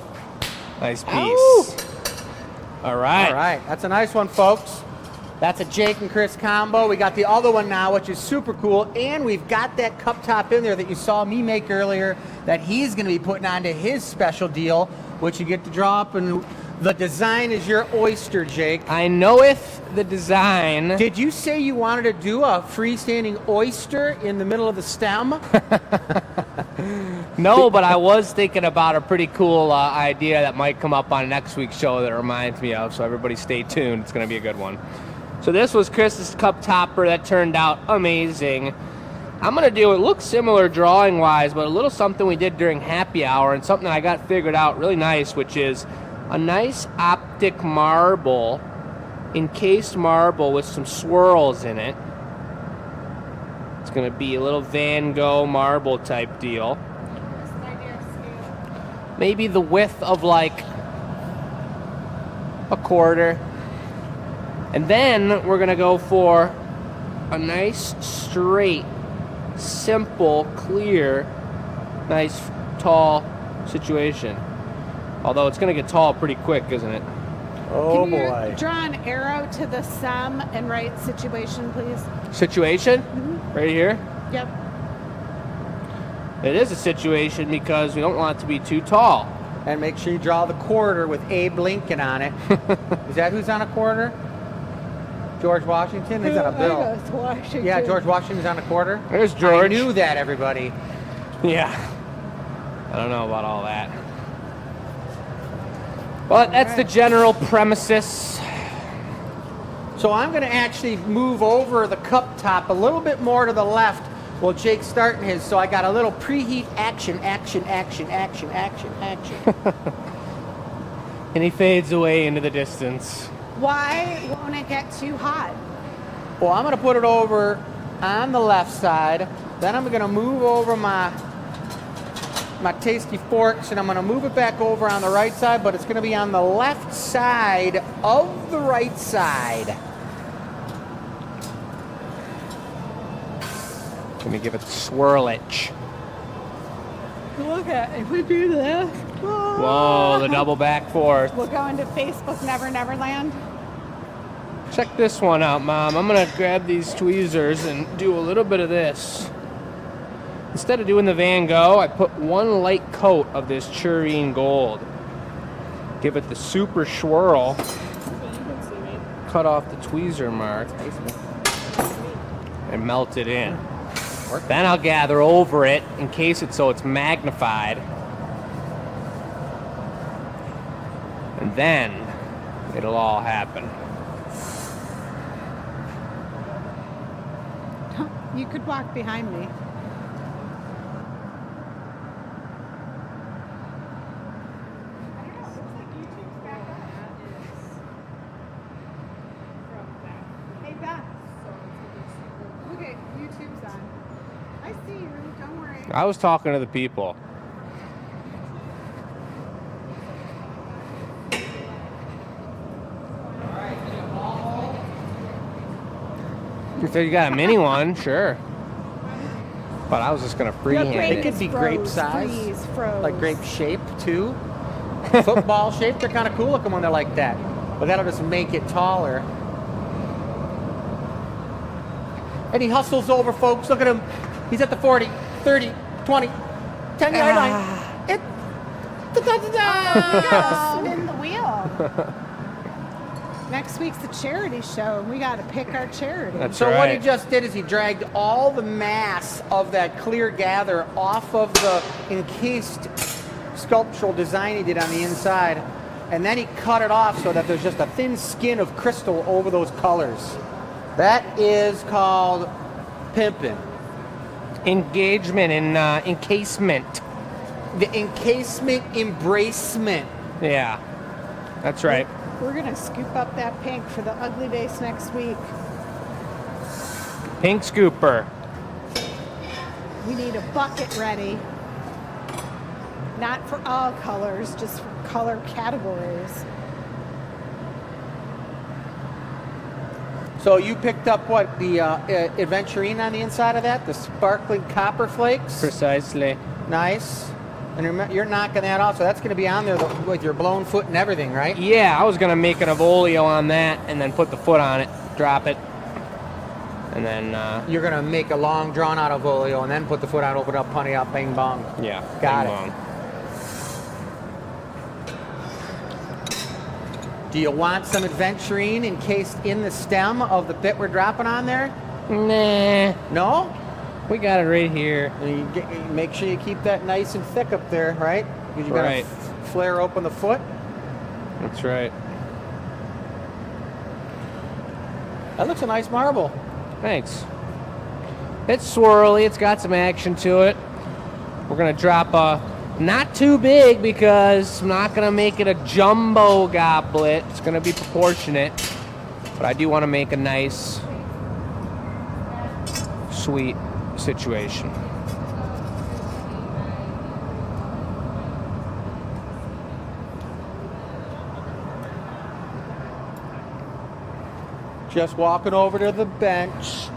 Nice piece. Ow. All right. All right. That's a nice one, folks. That's a Jake and Chris combo. We got the other one now, which is super cool. And we've got that cup top in there that you saw me make earlier that he's going to be putting onto his special deal, which you get to draw up. And the design is your oyster, Jake. I knoweth the design. Did you say you wanted to do a freestanding oyster in the middle of the stem? No, but I was thinking about a pretty cool idea that might come up on next week's show that it reminds me of, so everybody stay tuned. It's going to be a good one. So this was Chris's cup topper that turned out amazing. I'm going to do, it looks similar drawing-wise, but a little something we did during happy hour and something I got figured out really nice, which is a nice optic marble, encased marble with some swirls in it. It's going to be a little Van Gogh marble type deal. Maybe the width of like a quarter. And then we're going to go for a nice straight, simple, clear, nice tall situation. Although it's going to get tall pretty quick, isn't it? Oh, Can you boy. draw an arrow to the stem and write situation, please? Situation? Mm-hmm. Right here? Yep. It is a situation because we don't want it to be too tall. And make sure you draw the quarter with Abe Lincoln on it. Is that who's on a quarter? George Washington? He's on a bill. Washington. Yeah, George Washington's on a quarter. There's George. I knew that, everybody. Yeah. I don't know about all that. But that's the general premises. So I'm going to actually move over the cup top a little bit more to the left while Jake's starting his. So I got a little preheat action. And he fades away into the distance. Why won't it get too hot? Well, I'm going to put it over on the left side. Then I'm going to move over my tasty forks, and I'm going to move it back over on the right side, but it's going to be on the left side of the right side. Let me give it the swirlage. Look at if we do this. Whoa, the double back fourth. We'll go into Facebook Never Neverland. Check this one out, Mom. I'm going to grab these tweezers and do a little bit of this. Instead of doing the Van Gogh, I put one light coat of this Tureen gold. Give it the super swirl. Cut off the tweezer mark. And melt it in. Then I'll gather over it, encase it so it's magnified. And then it'll all happen. You could walk behind me. Hey, Beth. Look at YouTube's on. I see you. Don't worry. I was talking to the people. If you got a mini one, sure. But I was just gonna freehand It it. could be grape size, froze. like grape shape too. Football shape, they're kind of cool looking when they're like that. But that'll just make it taller. And he hustles over, folks. Look at him. He's at the 40, 30, 20. 10-yard line. It. Gotta spin the wheel. Next week's the charity show, and we got to pick our charity. That's So right. what he just did is he dragged all the mass of that clear gather off of the encased sculptural design he did on the inside, and then he cut it off so that there's just a thin skin of crystal over those colors. That is called pimping. Engagement and encasement. The encasement embracement. Yeah, that's right. We're going to scoop up that pink for the Ugly Vase next week. Pink scooper. We need a bucket ready. Not for all colors, just for color categories. So you picked up what, the aventurine on the inside of that? The sparkling copper flakes? Precisely. Nice. And you're knocking that off, so that's going to be on there with your blown foot and everything, right? Yeah, I was gonna make an Avolio on that and then put the foot on it, drop it, and then You're going to make a long, drawn-out Avolio and then put the foot out, open up, punny up, bing, bong. yeah, Got bing it. bong. Do you want some aventurine encased in the stem of the bit we're dropping on there? Nah, No? we got it right here. And you make sure you keep that nice and thick up there, right? Because you're going Right. to flare open the foot. That's right. That looks a nice marble. Thanks. It's swirly. It's got some action to it. We're gonna drop a not too big because I'm not gonna make it a jumbo goblet. It's gonna be proportionate, but I do want to make a nice, sweet situation. Just walking over to the bench.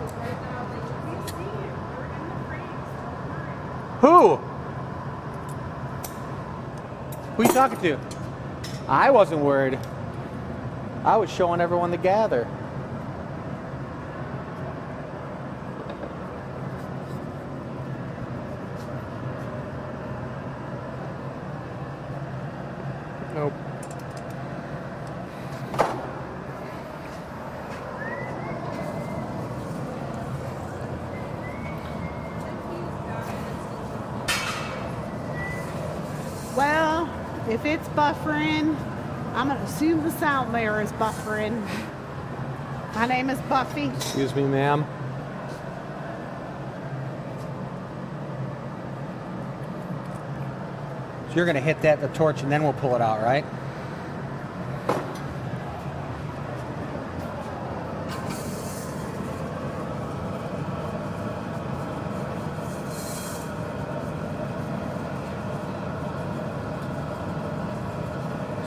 Who? Who you talking to? I wasn't worried. I was showing everyone the gather. Nope. Well, if it's buffering, I'm going to assume the sound layer is buffering. My name is Buffy. Excuse me, ma'am. So you're going to hit that, the torch, and then we'll pull it out, right?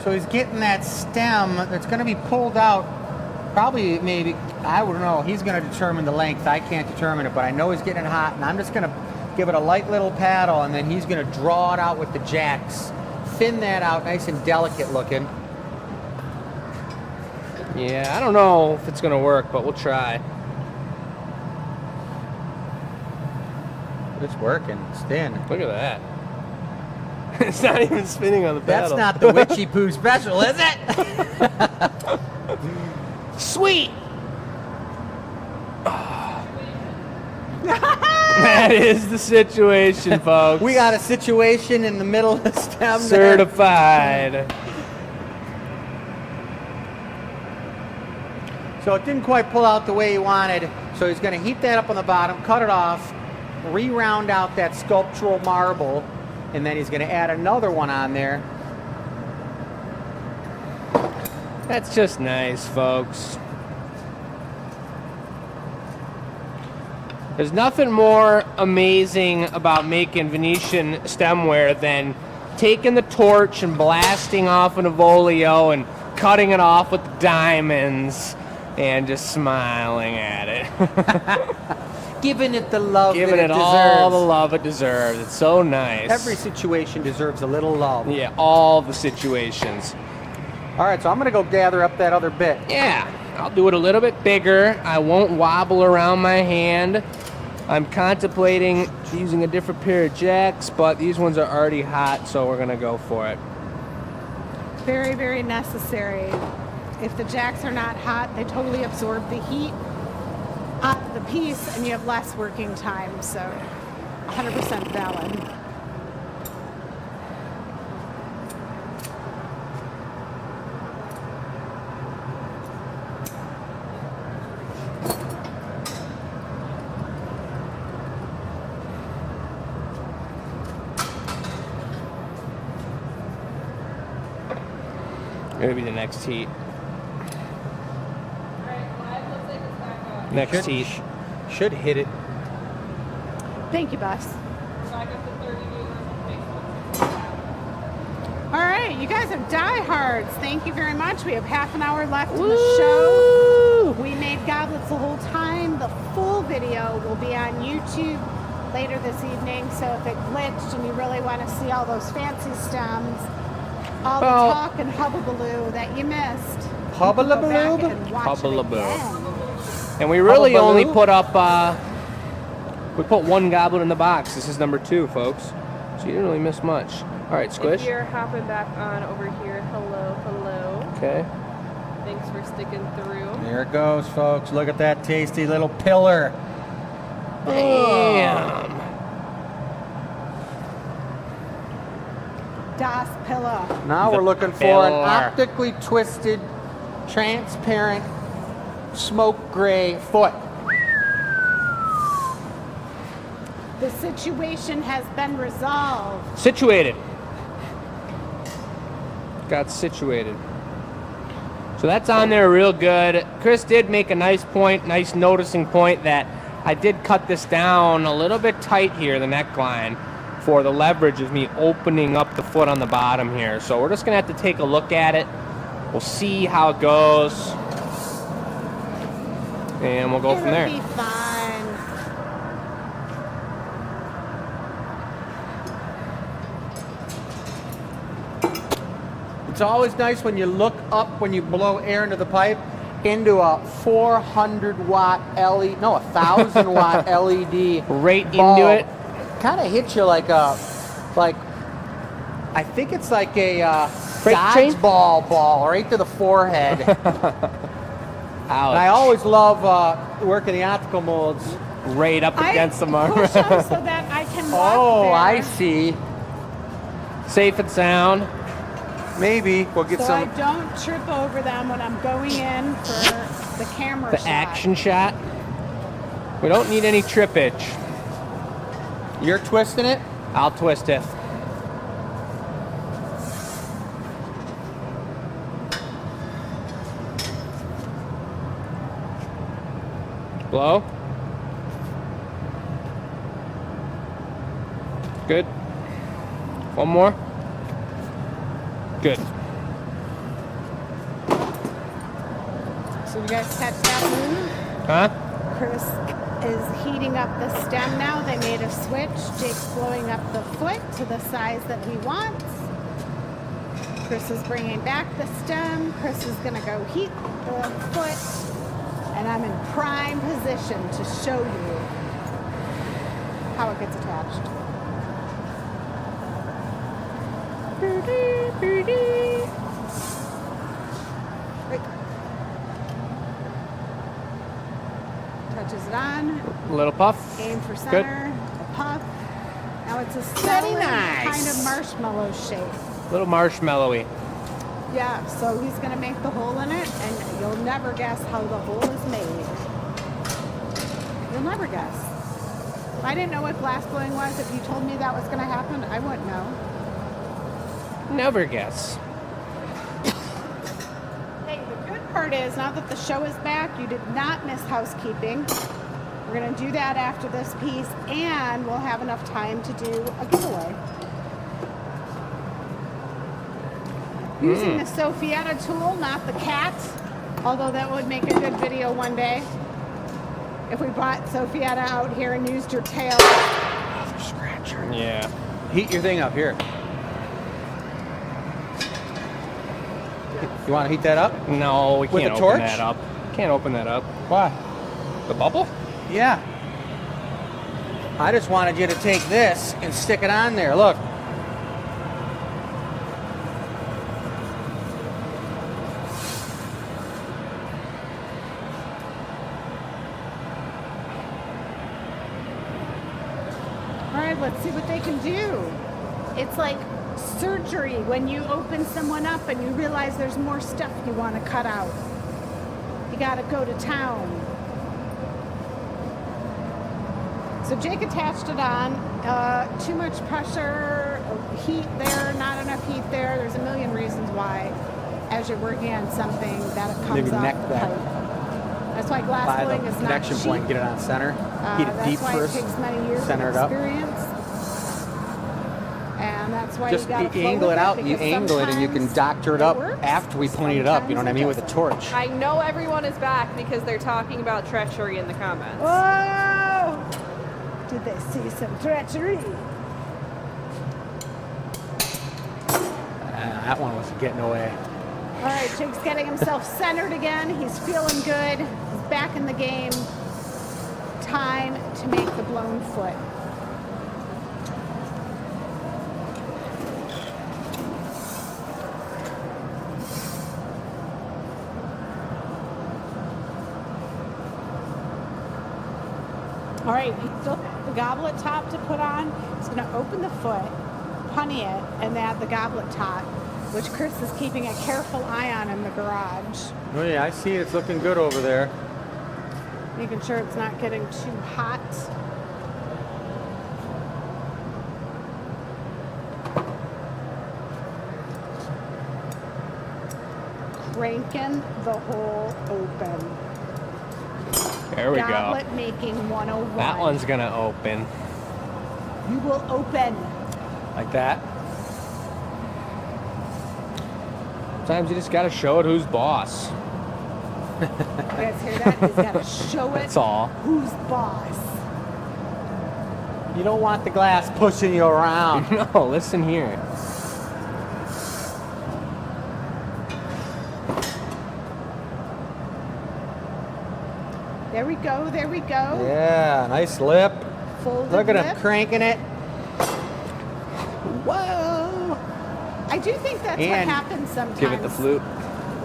So he's getting that stem that's going to be pulled out. Probably, maybe, I don't know. He's going to determine the length. I can't determine it, but I know he's getting it hot, and I'm just going to give it a light little paddle, and then he's going to draw it out with the jacks. Thin that out, nice and delicate looking. Yeah, I don't know if it's gonna work, but we'll try. It's working. It's thin. Look at that. It's not even spinning on the That's paddle. not the witchy poo special, is it? Sweet. That is the situation, folks. We got a situation in the middle of the stem. there. certified. So it didn't quite pull out the way he wanted. So he's going to heat that up on the bottom, cut it off, re-round out that sculptural marble, and then he's going to add another one on there. That's just nice, folks. There's nothing more amazing about making Venetian stemware than taking the torch and blasting off an Avolio and cutting it off with diamonds and just smiling at it. Giving it the love Giving that it it all the deserves. love it deserves. It's so nice. Every situation deserves a little love. Yeah, all the situations. All right, so I'm going to go gather up that other bit. Yeah, I'll do it a little bit bigger. I won't wobble around my hand. I'm contemplating using a different pair of jacks, but these ones are already hot, so we're gonna go for it. Very, very necessary. If the jacks are not hot, they totally absorb the heat out of the piece and you have less working time, so 100% valid. Maybe the next heat. Next Should- heat. Should hit it. Thank you, Bus. All right, you guys are diehards. Thank you very much. We have half an hour left in the show. We made goblets the whole time. The full video will be on YouTube later this evening. So if it glitched and you really want to see all those fancy stems, all the talk and hubbubaloo that you missed, Hubbubaloo? Hubbubaloo. And we really only put up, we put one goblet in the box. This is number 2, folks. So you didn't really miss much. All right, Squish. If you're hopping back on over here, hello, hello. Okay. Thanks for sticking through. There it goes, folks. Look at that tasty little pillar. Damn. Das Pillow. Now The we're looking for an pillar. optically twisted, transparent, smoke gray foot. The situation has been resolved. Situated. Got situated. So that's on there real good. Chris did make a nice point, nice noticing point that I did cut this down a little bit tight here, the neckline, for the leverage of me opening up the foot on the bottom here. So we're just gonna have to take a look at it. We'll see how it goes. And we'll go from there. It'll be fine. It's always nice when you look up when you blow air into the pipe into a 400 watt LED, no, 1,000 watt LED. Right bulb. into it. Kind of hits you like a, I think it's like a Freight train? dodgeball ball right to the forehead. And Ouch. I always love working the optical molds. Right up against the mark. push them so that I can walk Oh, there. I see. Safe and sound. Maybe we'll get So some. I don't trip over them when I'm going in for the camera The shot. action shot. We don't need any trippage. You're twisting it? I'll twist it. Blow. Good. One more. Good. So you guys catch that move? Huh? Chris is heating up the stem now. They made a switch. Jake's blowing up the foot to the size that he wants. Chris is bringing back the stem. Chris is going to go heat the foot. And I'm in prime position to show you how it gets attached. Right. Touches it on. Little puff. Aim for Good. center. A puff. Now it's a solid kind of marshmallow shape. Little marshmallowy. Yeah, so he's going to make the hole in it, and you'll never guess how the hole is made. You'll never guess. If I didn't know what glassblowing was, if you told me that was going to happen, I wouldn't know. Never guess. Hey, the good part is, now that the show is back, you did not miss housekeeping. We're going to do that after this piece, and we'll have enough time to do a giveaway. Using the Sophietta tool, not the cat, although that would make a good video one day. If we brought Sophietta out here and used her tail. Scratcher. Yeah. Heat your thing up here. You want to heat that up? No, we With can't a open torch? that up. Can't open that up. Why? The bubble? Yeah. I just wanted you to take this and stick it on there. Look. All right, let's see what they can do. It's like surgery when you open someone up and you realize there's more stuff you want to cut out. You got to go to town. So Jake attached it on. Too much pressure, heat there, not enough heat there. There's a million reasons why, as you're working on something, that it comes Maybe up neck that. tight. That's why glass By blowing the is not connection cheap. point, get it on center. Heat it deep That's why first. it takes many years Center of it up. experience. And that's why Just you got to angle it out. You angle it and you can doctor it up after we point it up. You know what I mean? With a torch. I know everyone is back because they're talking about treachery in the comments. Whoa! Did they see some treachery? That one was getting away. All right, Jake's getting himself centered again. He's feeling good. He's back in the game. Time to make the blown foot. All right, he still has the goblet top to put on. He's going to open the foot, punny it, and add the goblet top, which Chris is keeping a careful eye on in the garage, Oh yeah, I see it. It's looking good over there. making sure it's not getting too hot. Cranking the hole open. There we go. Goblet making 101. That one's gonna open You will open. like that. Sometimes you just gotta show it who's boss. You guys hear that? He's got to show it. That's all. Who's boss? You don't want the glass pushing you around. No, listen here. There we go. There we go. Yeah, nice lip. Folded Look at him lip. cranking it. Whoa! I do think that's what And happens sometimes. Give it the flute.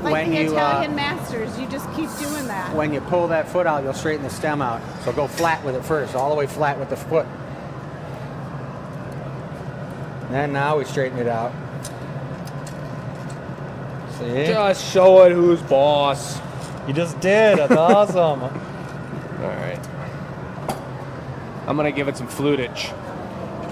Like When the you, Italian masters, you just keep doing that. When you pull that foot out, you'll straighten the stem out. So go flat with it first, all the way flat with the foot. And now we straighten it out. See? Just show it who's boss. You just did. That's awesome. All right. I'm gonna give it some flutage,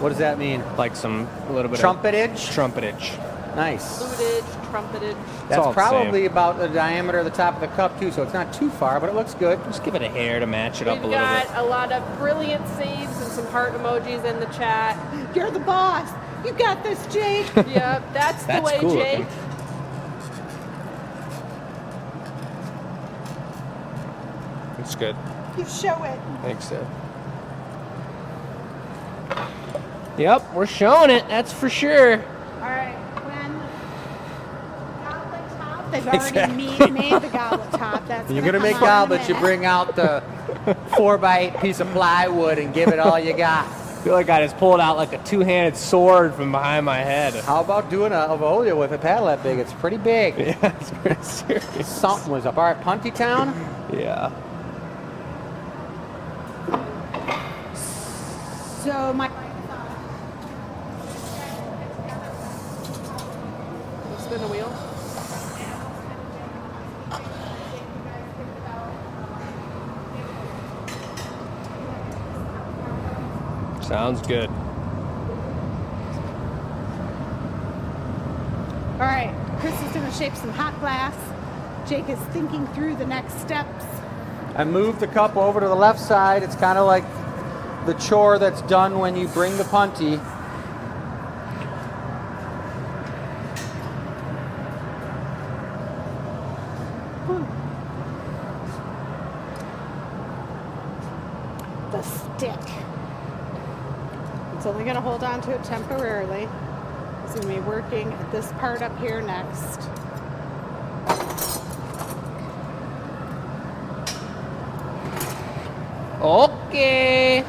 What does that mean? like a little bit Trumpetage? of trumpetage. Nice. Flutage, trumpetage. That's all the probably same. about the diameter of the top of the cup too, so it's not too far, but it looks good. Just give it a hair to match it up We've a little got bit. a lot of brilliant saves and some heart emojis in the chat. You're the boss. You got this, Jake. Yep, that's the That's way, cool Jake. looking. It's good. You show it. I think so. Yep, we're showing it. That's for sure. All right. When goblet top, they've already Exactly. made the goblet top. That's You're gonna gonna make come out in a goblets, you minute. bring out the 4x8 piece of plywood and give it all you got. I feel like I just pulled out like a two-handed sword from behind my head. How about doing a Avolia with a paddle that big? It's pretty big. Yeah, it's pretty serious. Something was up. All right, Punty Town. Yeah. So my Spin the wheel. Sounds good. All right, Chris is going to shape some hot glass. Jake is thinking through the next steps. I moved the cup over to the left side. It's kind of like the chore that's done when you bring the punty. The stick. It's only going to hold on to it temporarily. It's going to be working at this part up here next. Okay.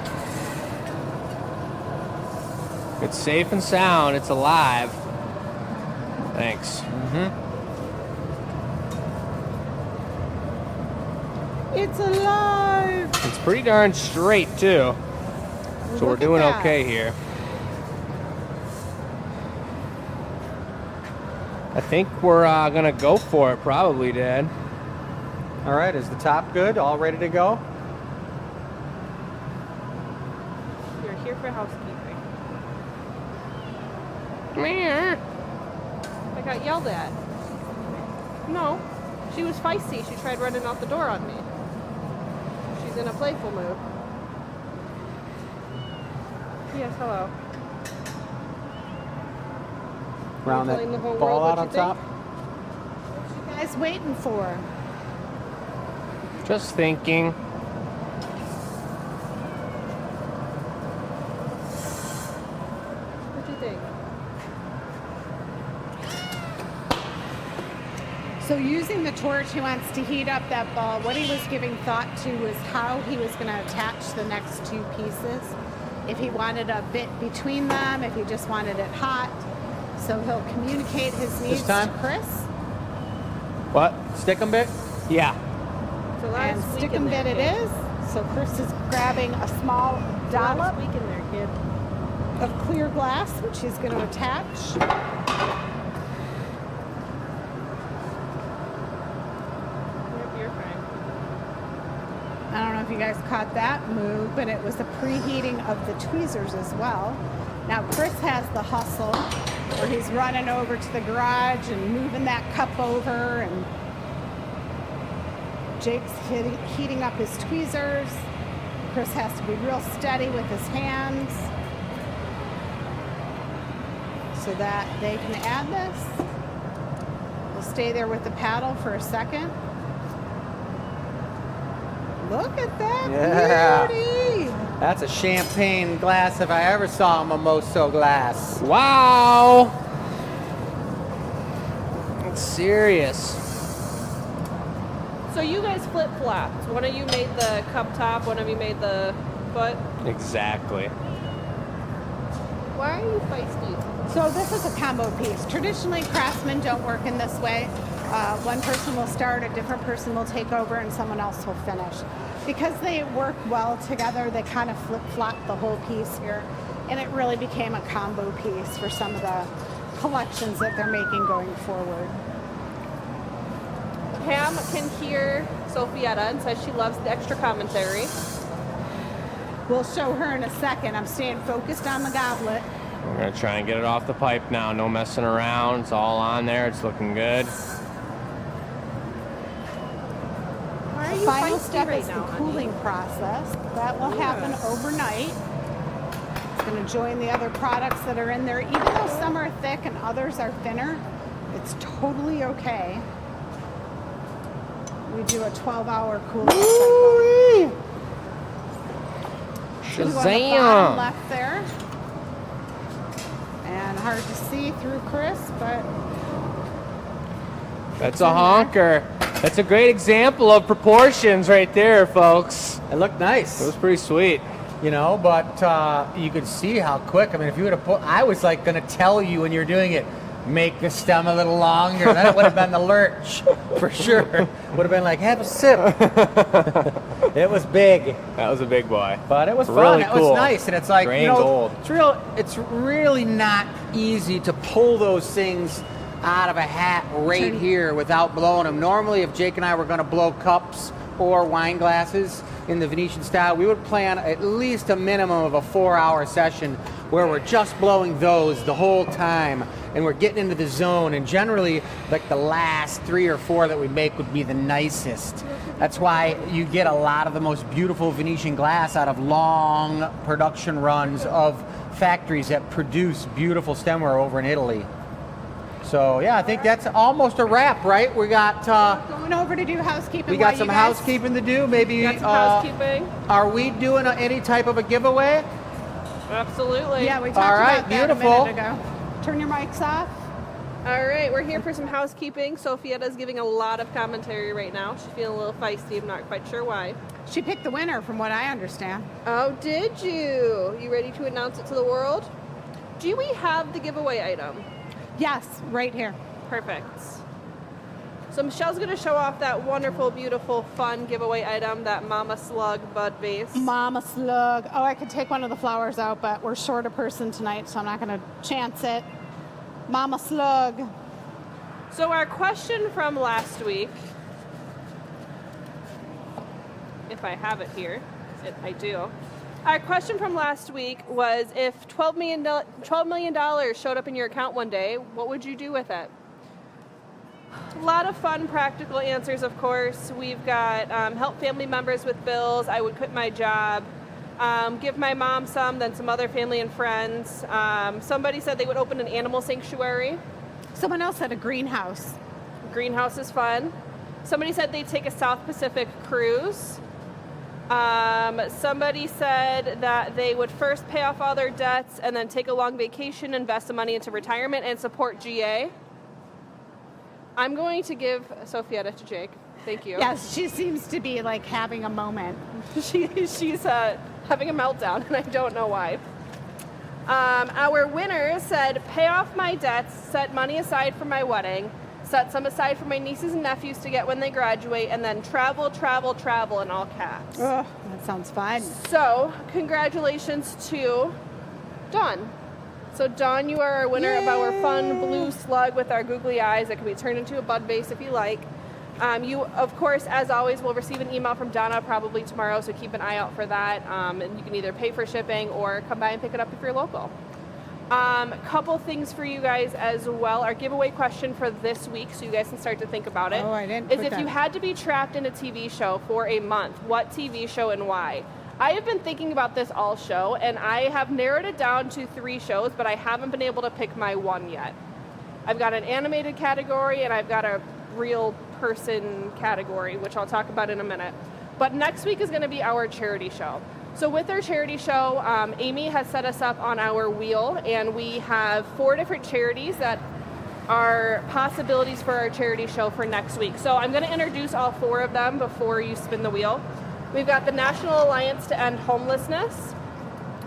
It's safe and sound. It's alive. Thanks. It's alive. It's pretty darn straight, too. So we're Look at doing that. okay here. I think we're going to go for it, probably, Dad. All right, is the top good? All ready to go? You're here for housekeeping. I got yelled at. No, she was feisty. She tried running out the door on me. She's in a playful mood. Yes, hello. Round that telling the whole ball world out what on you think? top. What you guys waiting for? Just thinking. What do you think? So using the torch, he wants to heat up that ball. What he was giving thought to was how he was going to attach the next two pieces. If he wanted a bit between them, if he just wanted it hot. So he'll communicate his needs time? to Chris. What? Stick 'em bit. Yeah. So And last stick week in and there, bit it kid. is. So Chris is grabbing a small dollop Last week in there, kid. of clear glass, which he's going to attach. Yep, you're fine. I don't know if you guys caught that move, but it was the preheating of the tweezers as well. Now Chris has the hustle where he's running over to the garage and moving that cup over, and Jake's heating up his tweezers. Chris has to be real steady with his hands so that they can add this. We'll stay there with the paddle for a second. Look at that Yeah. beauty! That's a champagne glass if I ever saw a mimoso glass. Wow. It's serious. So you guys flip-flopped. One of you made the cup top, one of you made the foot. Exactly. Why are you feisty? So this is a combo piece. Traditionally, craftsmen don't work in this way. One person will start, a different person will take over, and someone else will finish. Because they work well together, they kind of flip-flop the whole piece here, and it really became a combo piece for some of the collections that they're making going forward. Pam can hear Sophietta and says she loves the extra commentary. We'll show her in a second. I'm staying focused on the goblet. We're going to try and get it off the pipe now. No messing around. It's all on there. It's looking good. Why are The you final feisty step right is the now, honey? cooling process. That will happen overnight. It's going to join the other products that are in there. Even though some are thick and others are thinner, it's totally okay. We do a 12-hour cooling cycle. So we go on the Shazam! bottom left there. And hard to see through Chris, but That's a honker. That's a great example of proportions right there, folks. It looked nice. It was pretty sweet. You know, but you could see how quick. I mean, if you would have put, I was like going to tell you when you're doing it, make the stem a little longer. Then it would have been the lurch for sure. Would have been like, have a sip. It was big, That was a big boy. but it was fun. Really It cool. was nice, and it's like Grain you know, gold. It's really not easy to pull those things out of a hat right here without blowing them. Normally, if Jake and I were going to blow cups or wine glasses in the Venetian style, we would plan at least a minimum of a 4-hour session where we're just blowing those the whole time and we're getting into the zone, and generally like the last 3 or 4 that we make would be the nicest. That's why you get a lot of the most beautiful Venetian glass out of long production runs of factories that produce beautiful stemware over in Italy. So yeah, I think that's almost a wrap, right? We got going over to do housekeeping. we got while some you guys- housekeeping to do. Maybe Got some housekeeping. are we doing any type of a giveaway? Absolutely. Yeah, we talked All right, about that beautiful. a minute ago. Turn your mics off. All right, we're here for some housekeeping. Sophietta's giving a lot of commentary right now. She's feeling a little feisty. I'm not quite sure why. She picked the winner, from what I understand. Oh, did you? You ready to announce it to the world? Do we have the giveaway item? Yes, right here. Perfect. So Michelle's going to show off that wonderful, beautiful, fun giveaway item, that Mama Slug Bud Vase. Mama Slug. Oh, I could take one of the flowers out, but we're short a person tonight, so I'm not going to chance it. Mama Slug. So our question from last week, if I have it here, I do. Our question from last week was, if $12 million showed up in your account one day, what would you do with it? A lot of fun, practical answers, of course. We've got help family members with bills. I would quit my job. Give my mom some, then some other family and friends. Somebody said they would open an animal sanctuary. Someone else said a greenhouse. Greenhouse is fun. Somebody said they'd take a South Pacific cruise. Somebody said that they would first pay off all their debts and then take a long vacation, invest the money into retirement, and support GA. I'm going to give Sophietta to Jake. Thank you. Yes, she seems to be like having a moment. She's having a meltdown, and I don't know why. Our winner said, pay off my debts, set money aside for my wedding, set some aside for my nieces and nephews to get when they graduate, and then travel, travel, travel in all caps. Oh, that sounds fun. So, congratulations to Dawn. So, Dawn, you are our winner of our fun blue slug with our googly eyes that can be turned into a bud vase if you like. You, of course, as always, will receive an email from Donna probably tomorrow, so keep an eye out for that. And you can either pay for shipping or come by and pick it up if you're local. Couple things for you guys as well. Our giveaway question for this week, so you guys can start to think about it, Oh, I didn't is put if that. you had to be trapped in a TV show for a month, what TV show and why? I have been thinking about this all show, and I have narrowed it down to 3 shows, but I haven't been able to pick my one yet. I've got an animated category, and I've got a real person category, which I'll talk about in a minute. But next week is going to be our charity show. So with our charity show, Amy has set us up on our wheel, and we have 4 different charities that are possibilities for our charity show for next week. So I'm going to introduce all 4 of them before you spin the wheel. We've got the National Alliance to End Homelessness.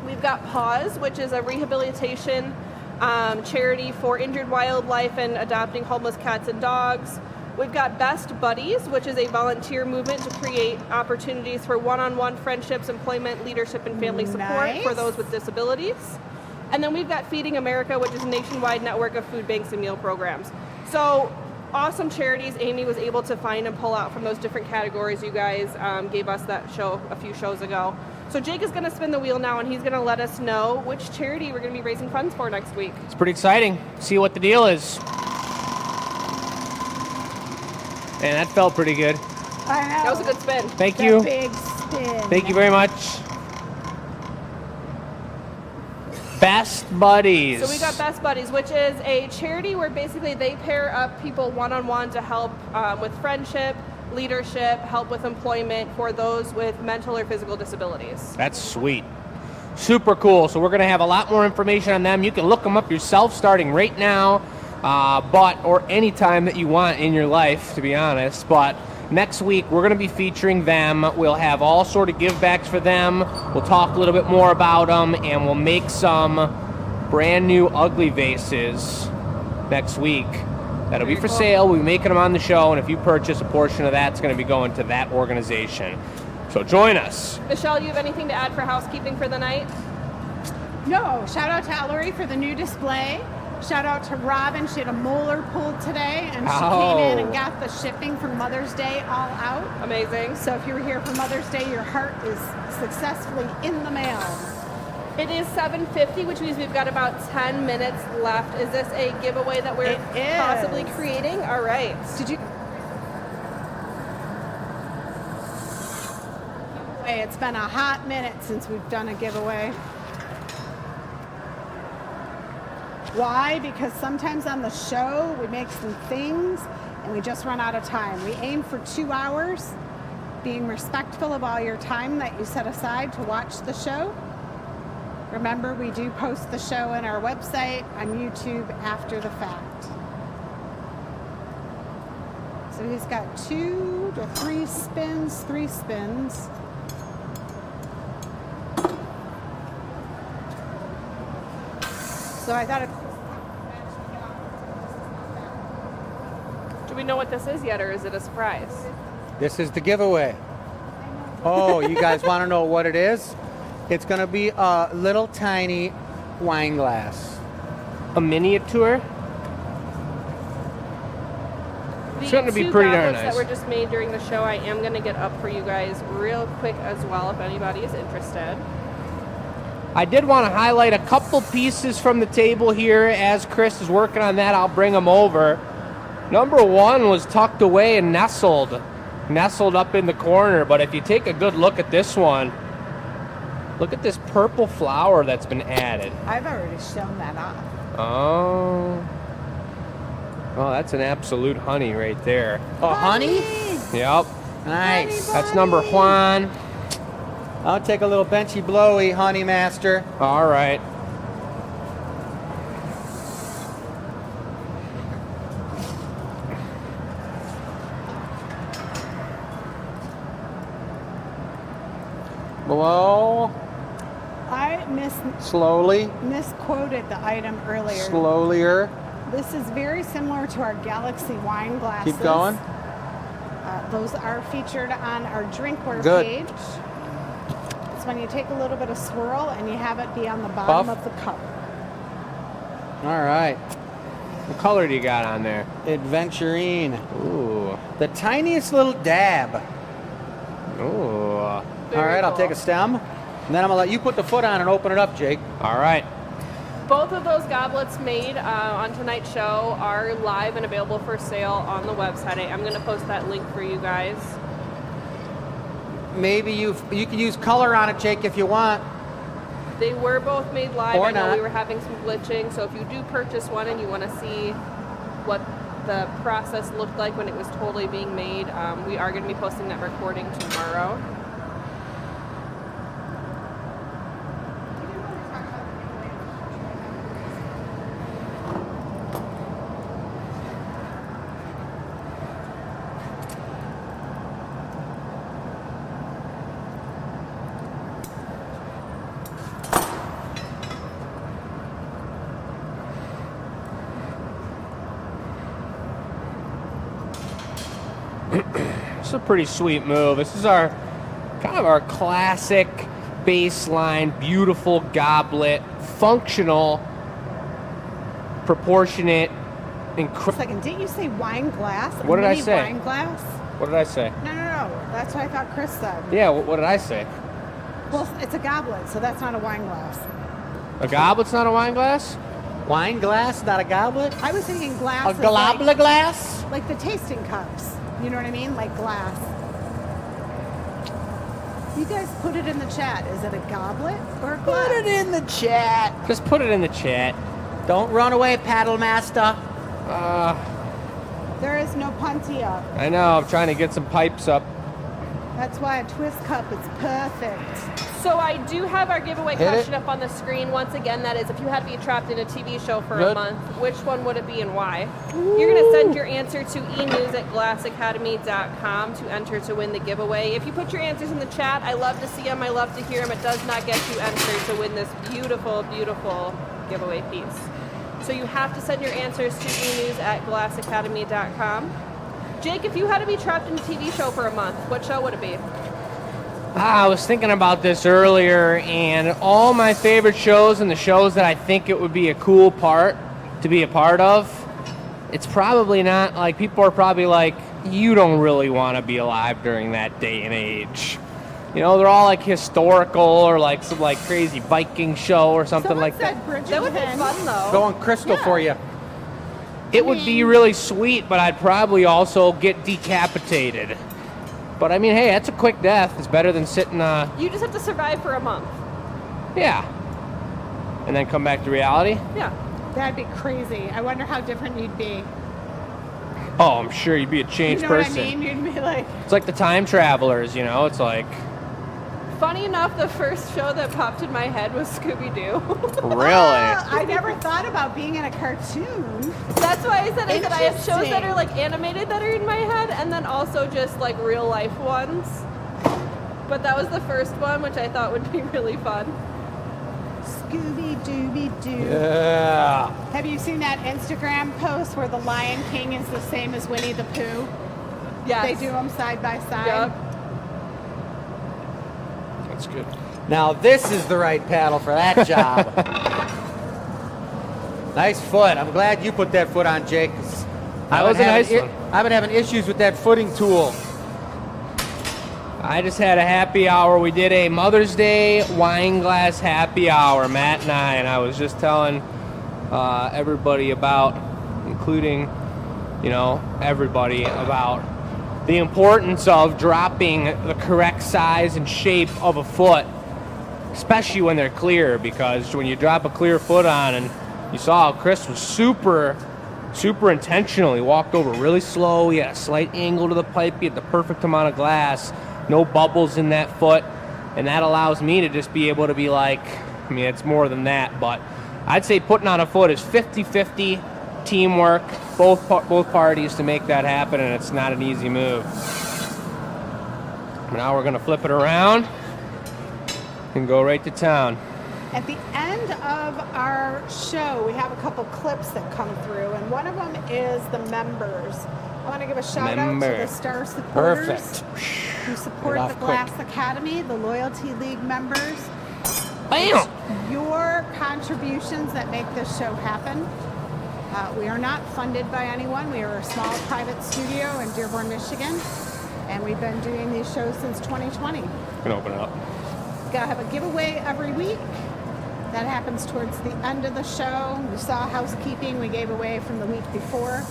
We've got PAWS, which is a rehabilitation charity for injured wildlife and adopting homeless cats and dogs. We've got Best Buddies, which is a volunteer movement to create opportunities for one-on-one friendships, employment, leadership, and family support for those with disabilities. And then we've got Feeding America, which is a nationwide network of food banks and meal programs. So awesome charities Amy was able to find and pull out from those different categories. You guys gave us that show a few shows ago. So Jake is going to spin the wheel now, and he's going to let us know which charity we're going to be raising funds for next week. It's pretty exciting. See what the deal is. And that felt pretty good. I know. That was a good spin. Thank That you. big spin. Thank you very much. Best Buddies. So we got Best Buddies, which is a charity where basically they pair up people one-on-one to help with friendship, leadership, help with employment for those with mental or physical disabilities. That's sweet. Super cool. So we're going to have a lot more information on them. You can look them up yourself starting right now, or any time that you want in your life, to be honest. But next week, we're going to be featuring them. We'll have all sort of give backs for them. We'll talk a little bit more about them, and we'll make some brand new Ugly vases next week. That'll be for sale. We'll be making them on the show, and if you purchase a portion of that, it's going to be going to that organization. So join us. Michelle, you have anything to add for housekeeping for the night? No, shout out to Ellery for the new display. Shout out to Robin. She had a molar pulled today, and she came in and got the shipping for Mother's Day all out. Amazing. So if you were here for Mother's Day, your heart is successfully in the mail. It is 7:50, which means we've got about 10 minutes left. Is this a giveaway that we're possibly creating? All right. Did you? It's been a hot minute since we've done a giveaway. Why? Because sometimes on the show we make some things and we just run out of time. We aim for 2 hours, being respectful of all your time that you set aside to watch the show. Remember, we do post the show on our website, on YouTube after the fact. So he's got 2 to 3 spins, 3 spins. So So I thought it. Do we know what this is yet, or is it a surprise? This is the giveaway. Oh, you guys want to know what it is? It's going to be a little tiny wine glass. A miniature? The It's gonna be two pretty darn goblets nice. that were just made during the show, I am going to get up for you guys real quick as well if anybody is interested. I did want to highlight a couple pieces from the table here. As Chris is working on that, I'll bring them over. Number one was tucked away and nestled up in the corner. But if you take a good look at this one, look at this purple flower that's been added. I've already shown that off. Oh, that's an absolute honey right there. Oh, honey? Yep, Nice. that's number Juan. I'll take a little benchy blowy, honey master. All right. Blow. I Slowly. misquoted the item earlier. Slowlier. This is very similar to our Galaxy wine glasses. Keep going. Those are featured on our drinkware Good. page. It's when you take a little bit of swirl and you have it be on the bottom Puff. of the cup. All right. What color do you got on there? Adventurine. Ooh. The tiniest little dab. Ooh. All right, I'll take a stem. And then I'm going to let you put the foot on and open it up, Jake. All right. Both of those goblets made on tonight's show are live and available for sale on the website. I'm going to post that link for you guys. Maybe you can use color on it, Jake, if you want. They were both made live. Or I know not. we were having some glitching, so if you do purchase one and you want to see what the process looked like when it was totally being made, we are going to be posting that recording tomorrow. It's a pretty sweet move. This is our kind of our classic baseline, beautiful goblet, functional, proportionate, Second, didn't you say wine glass? What did I mini say? Wine glass? What did I say? No. That's what I thought Chris said. Yeah, what did I say? Well, it's a goblet, so that's not a wine glass. A goblet's not a wine glass? Wine glass, not a goblet? I was thinking glass. A is globlet glass? like the tasting cups. You know what I mean? Like glass. You guys put it in the chat. Is it a goblet or a glass? Put it in the chat. Just put it in the chat. Don't run away, paddle master. There is no punty up. I know, I'm trying to get some pipes up. That's why a twist cup is perfect. So I do have our giveaway Hit question it. up on the screen. Once again, that is, if you had to be trapped in a TV show for a Good. month, which one would it be and why? You're going to send your answer to enews@glassacademy.com to enter to win the giveaway. If you put your answers in the chat, I love to see them. I love to hear them. It does not get you entered to win this beautiful, beautiful giveaway piece. So you have to send your answers to enews@glassacademy.com. Jake, if you had to be trapped in a TV show for a month, what show would it be? I was thinking about this earlier, and all my favorite shows and the shows that I think it would be a cool part to be a part of, it's probably not, like, people are probably like, you don't really want to be alive during that day and age. You know, they're all like historical or like some like crazy Viking show or something Someone like that. said Bridgerton. That would be fun, though. Going crystal Yeah. for you. It would be really sweet, but I'd probably also get decapitated. But I mean, hey, that's a quick death. It's better than sitting, You just have to survive for a month. yeah. And then come back to reality. Yeah. That'd be crazy. I wonder how different you'd be. Oh, I'm sure you'd be a You changed know person. what I mean? You'd be like, It's like the time travelers, you know? It's like, Funny enough, the first show that popped in my head was Scooby-Doo. really? I never thought about being in a cartoon. That's why I said I have shows that Interesting. are like animated that are in my head, and then also just like real life ones. But that was the first one, which I thought would be really fun. Scooby-Dooby-Doo. Yeah. Have you seen that Instagram post where the Lion King is the same as Winnie the Pooh? Yes. They do them side by side. Yep. That's good. Now this is the right paddle for that job. Nice foot. I'm glad you put that foot on, Jake. 'Cause That was a nice one. I've been having issues with that footing tool. I just had a happy hour. We did a Mother's Day wine glass happy hour, Matt and I was just telling everybody about, including, everybody about the importance of dropping the correct size and shape of a foot, especially when they're clear, because when you drop a clear foot on, and you saw how Chris was super intentional. He walked over really slow. He had a slight angle to the pipe. He had the perfect amount of glass. No bubbles in that foot. And that allows me to just be able to be like, it's more than that, but I'd say putting on a foot is 50-50 teamwork, both parties to make that happen, and it's not an easy move. Now we're going to flip it around and go right to town. At the end of our show, we have a couple clips that come through, and one of them is the members. I want to give a shout out to the Star supporters who support the Glass Academy, the Loyalty League members. Bam! It's your contributions that make this show happen. We are not funded by anyone. We are a small private studio in Dearborn, Michigan, and we've been doing these shows since 2020. You can open it up. Gotta have a giveaway every week. That happens towards the end of the show. You saw Housekeeping we gave away from the week before.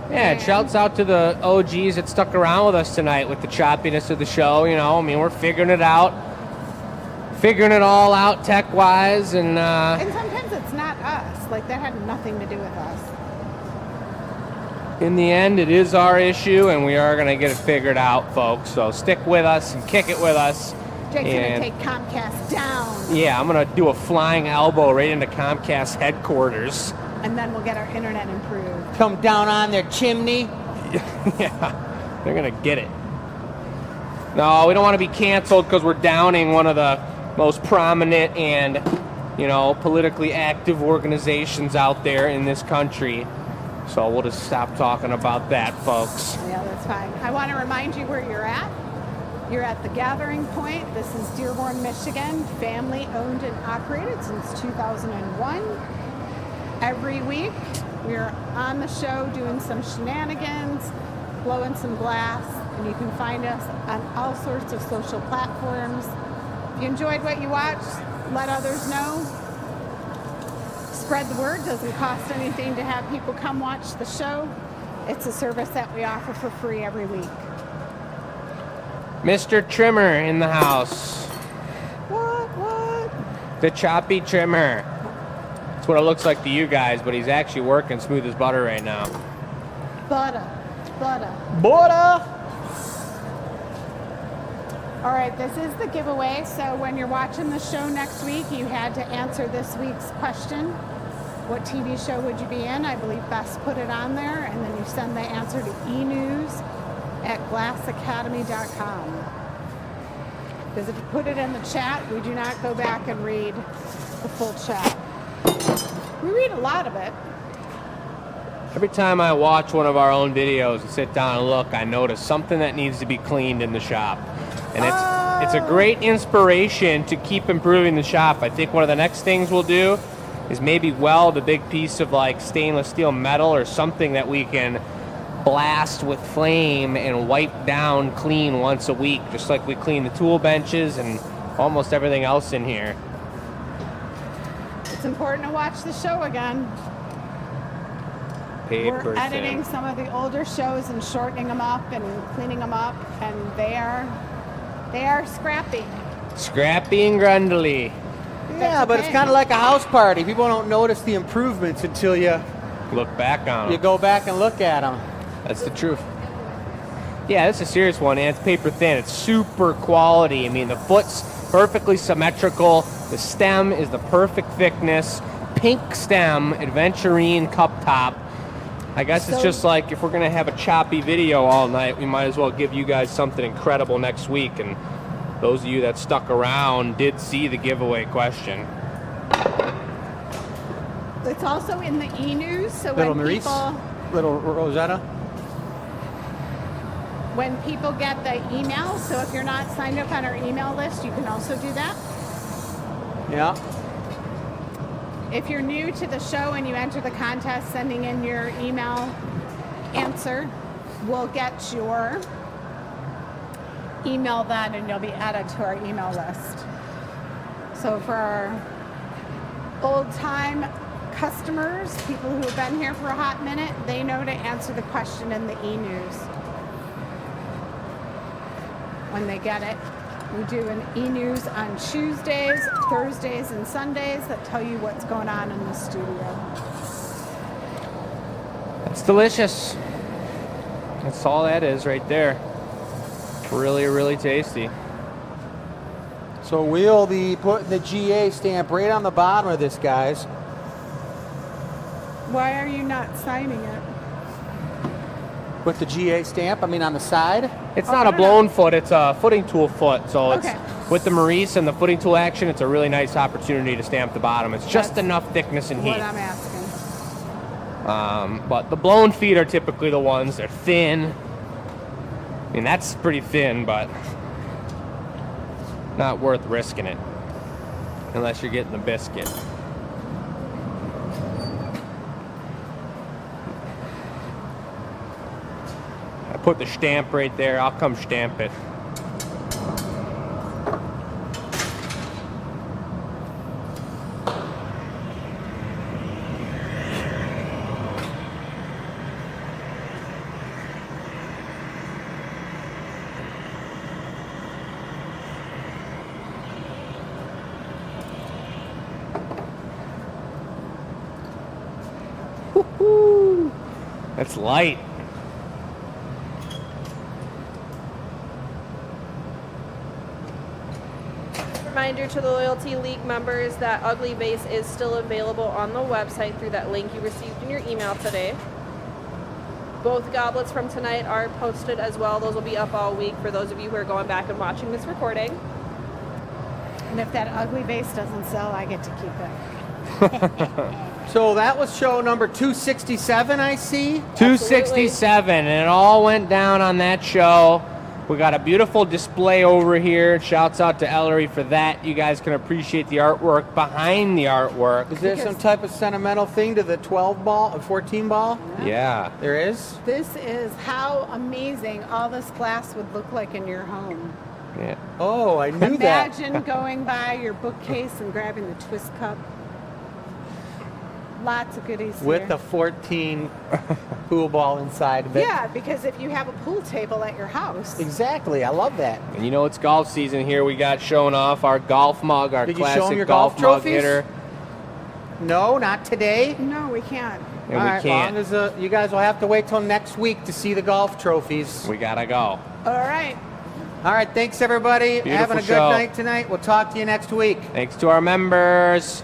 Yeah, and shouts out to the OGs that stuck around with us tonight with the choppiness of the show. We're figuring it out. Figuring it all out tech-wise. And sometimes it's not us. Like, that had nothing to do with us. in the end, it is our issue, and we are going to get it figured out, folks. So stick with us and kick it with us. Jake's going to take Comcast down. Yeah, I'm going to do a flying elbow right into Comcast headquarters. And then we'll get our internet improved. Come down on their chimney. Yeah, they're going to get it. No, we don't want to be canceled because we're downing one of the most prominent and, politically active organizations out there in this country. So we'll just stop talking about that, folks. Yeah, that's fine. I want to remind you where you're at. You're at the Gathering Point. This is Dearborn, Michigan, family owned and operated since 2001. Every week, we're on the show doing some shenanigans, blowing some glass, and you can find us on all sorts of social platforms. If you enjoyed what you watched, let others know. Spread the word. Doesn't cost anything to have people come watch the show. It's a service that we offer for free every week. Mr. Trimmer in the house. What? The choppy trimmer. That's what it looks like to you guys, but he's actually working smooth as butter right now. Butter. All right, this is the giveaway. So when you're watching the show next week, you had to answer this week's question. What TV show would you be in? I believe Best put it on there, and then you send the answer to enews@glassacademy.com. Because if you put it in the chat, we do not go back and read the full chat. We read a lot of it. Every time I watch one of our own videos and sit down and look, I notice something that needs to be cleaned in the shop. And it's a great inspiration to keep improving the shop. I think one of the next things we'll do is maybe weld a big piece of like stainless steel metal or something that we can blast with flame and wipe down clean once a week, just like we clean the tool benches and almost everything else in here. It's important to watch the show again. Paper We're editing thin. some of the older shows and shortening them up and cleaning them up, and they are scrappy. Scrappy and grundly. Yeah, but it's kind of like a house party. People don't notice the improvements until you Look back on them. go back and look at them. That's the truth. Yeah, this is a serious one, and it's paper thin. It's super quality. I mean, the foot's perfectly symmetrical. The stem is the perfect thickness. Pink stem, adventurine cup top. I guess it's just like if we're going to have a choppy video all night, we might as well give you guys something incredible next week. And those of you that stuck around did see the giveaway question. It's also in the e-news, so Little when Maurice, people little Rosetta. when people get the email, so if you're not signed up on our email list, you can also do that. Yeah. If you're new to the show and you enter the contest, sending in your email answer, we'll get your email then and you'll be added to our email list. So for our old time customers, people who have been here for a hot minute, they know to answer the question in the e-news. When they get it, we do an e-news on Tuesdays, Thursdays, and Sundays that tell you what's going on in the studio. It's delicious. That's all that is right there. Really, really tasty. So we'll be putting the GA stamp right on the bottom of this, guys. Why are you not signing it? With the GA stamp, I mean on the side. It's Oh, not I a don't blown foot, it's a footing tool foot. So Okay. it's with the Maurice and the footing tool action, it's a really nice opportunity to stamp the bottom. It's just That's enough thickness and What heat. I'm asking. But the blown feet are typically the ones, they're thin. I mean, that's pretty thin, but not worth risking it. Unless you're getting the biscuit. I put the stamp right there, I'll come stamp it. Woo-hoo. That's light. Reminder to the Loyalty League members that Ugly Vase is still available on the website through that link you received in your email today. Both goblets from tonight are posted as well. Those will be up all week for those of you who are going back and watching this recording. And if that ugly vase doesn't sell, I get to keep it. So that was show number 267, I see. 267, and it all went down on that show. We got a beautiful display over here. Shouts out to Ellery for that. You guys can appreciate the artwork behind the artwork. Is there some type of sentimental thing to the 12 ball, 14 ball? Yeah. There is? This is how amazing all this glass would look like in your home. Yeah. Oh, I knew that. Imagine going by your bookcase and grabbing the twist cup. Lots of goodies With here. the 14 pool ball inside of it. Yeah, because if you have a pool table at your house, Exactly. I love that. And you know it's golf season here. We got showing off our golf mug, our Did you show 'em classic your golf golf mug trophies? hitter. No, not today. no, we can't. And All we right, can't. long as you guys will have to wait till next week to see the golf trophies. We gotta go. All right. All right, thanks everybody. Beautiful Having a good show. night tonight. We'll talk to you next week. Thanks to our members.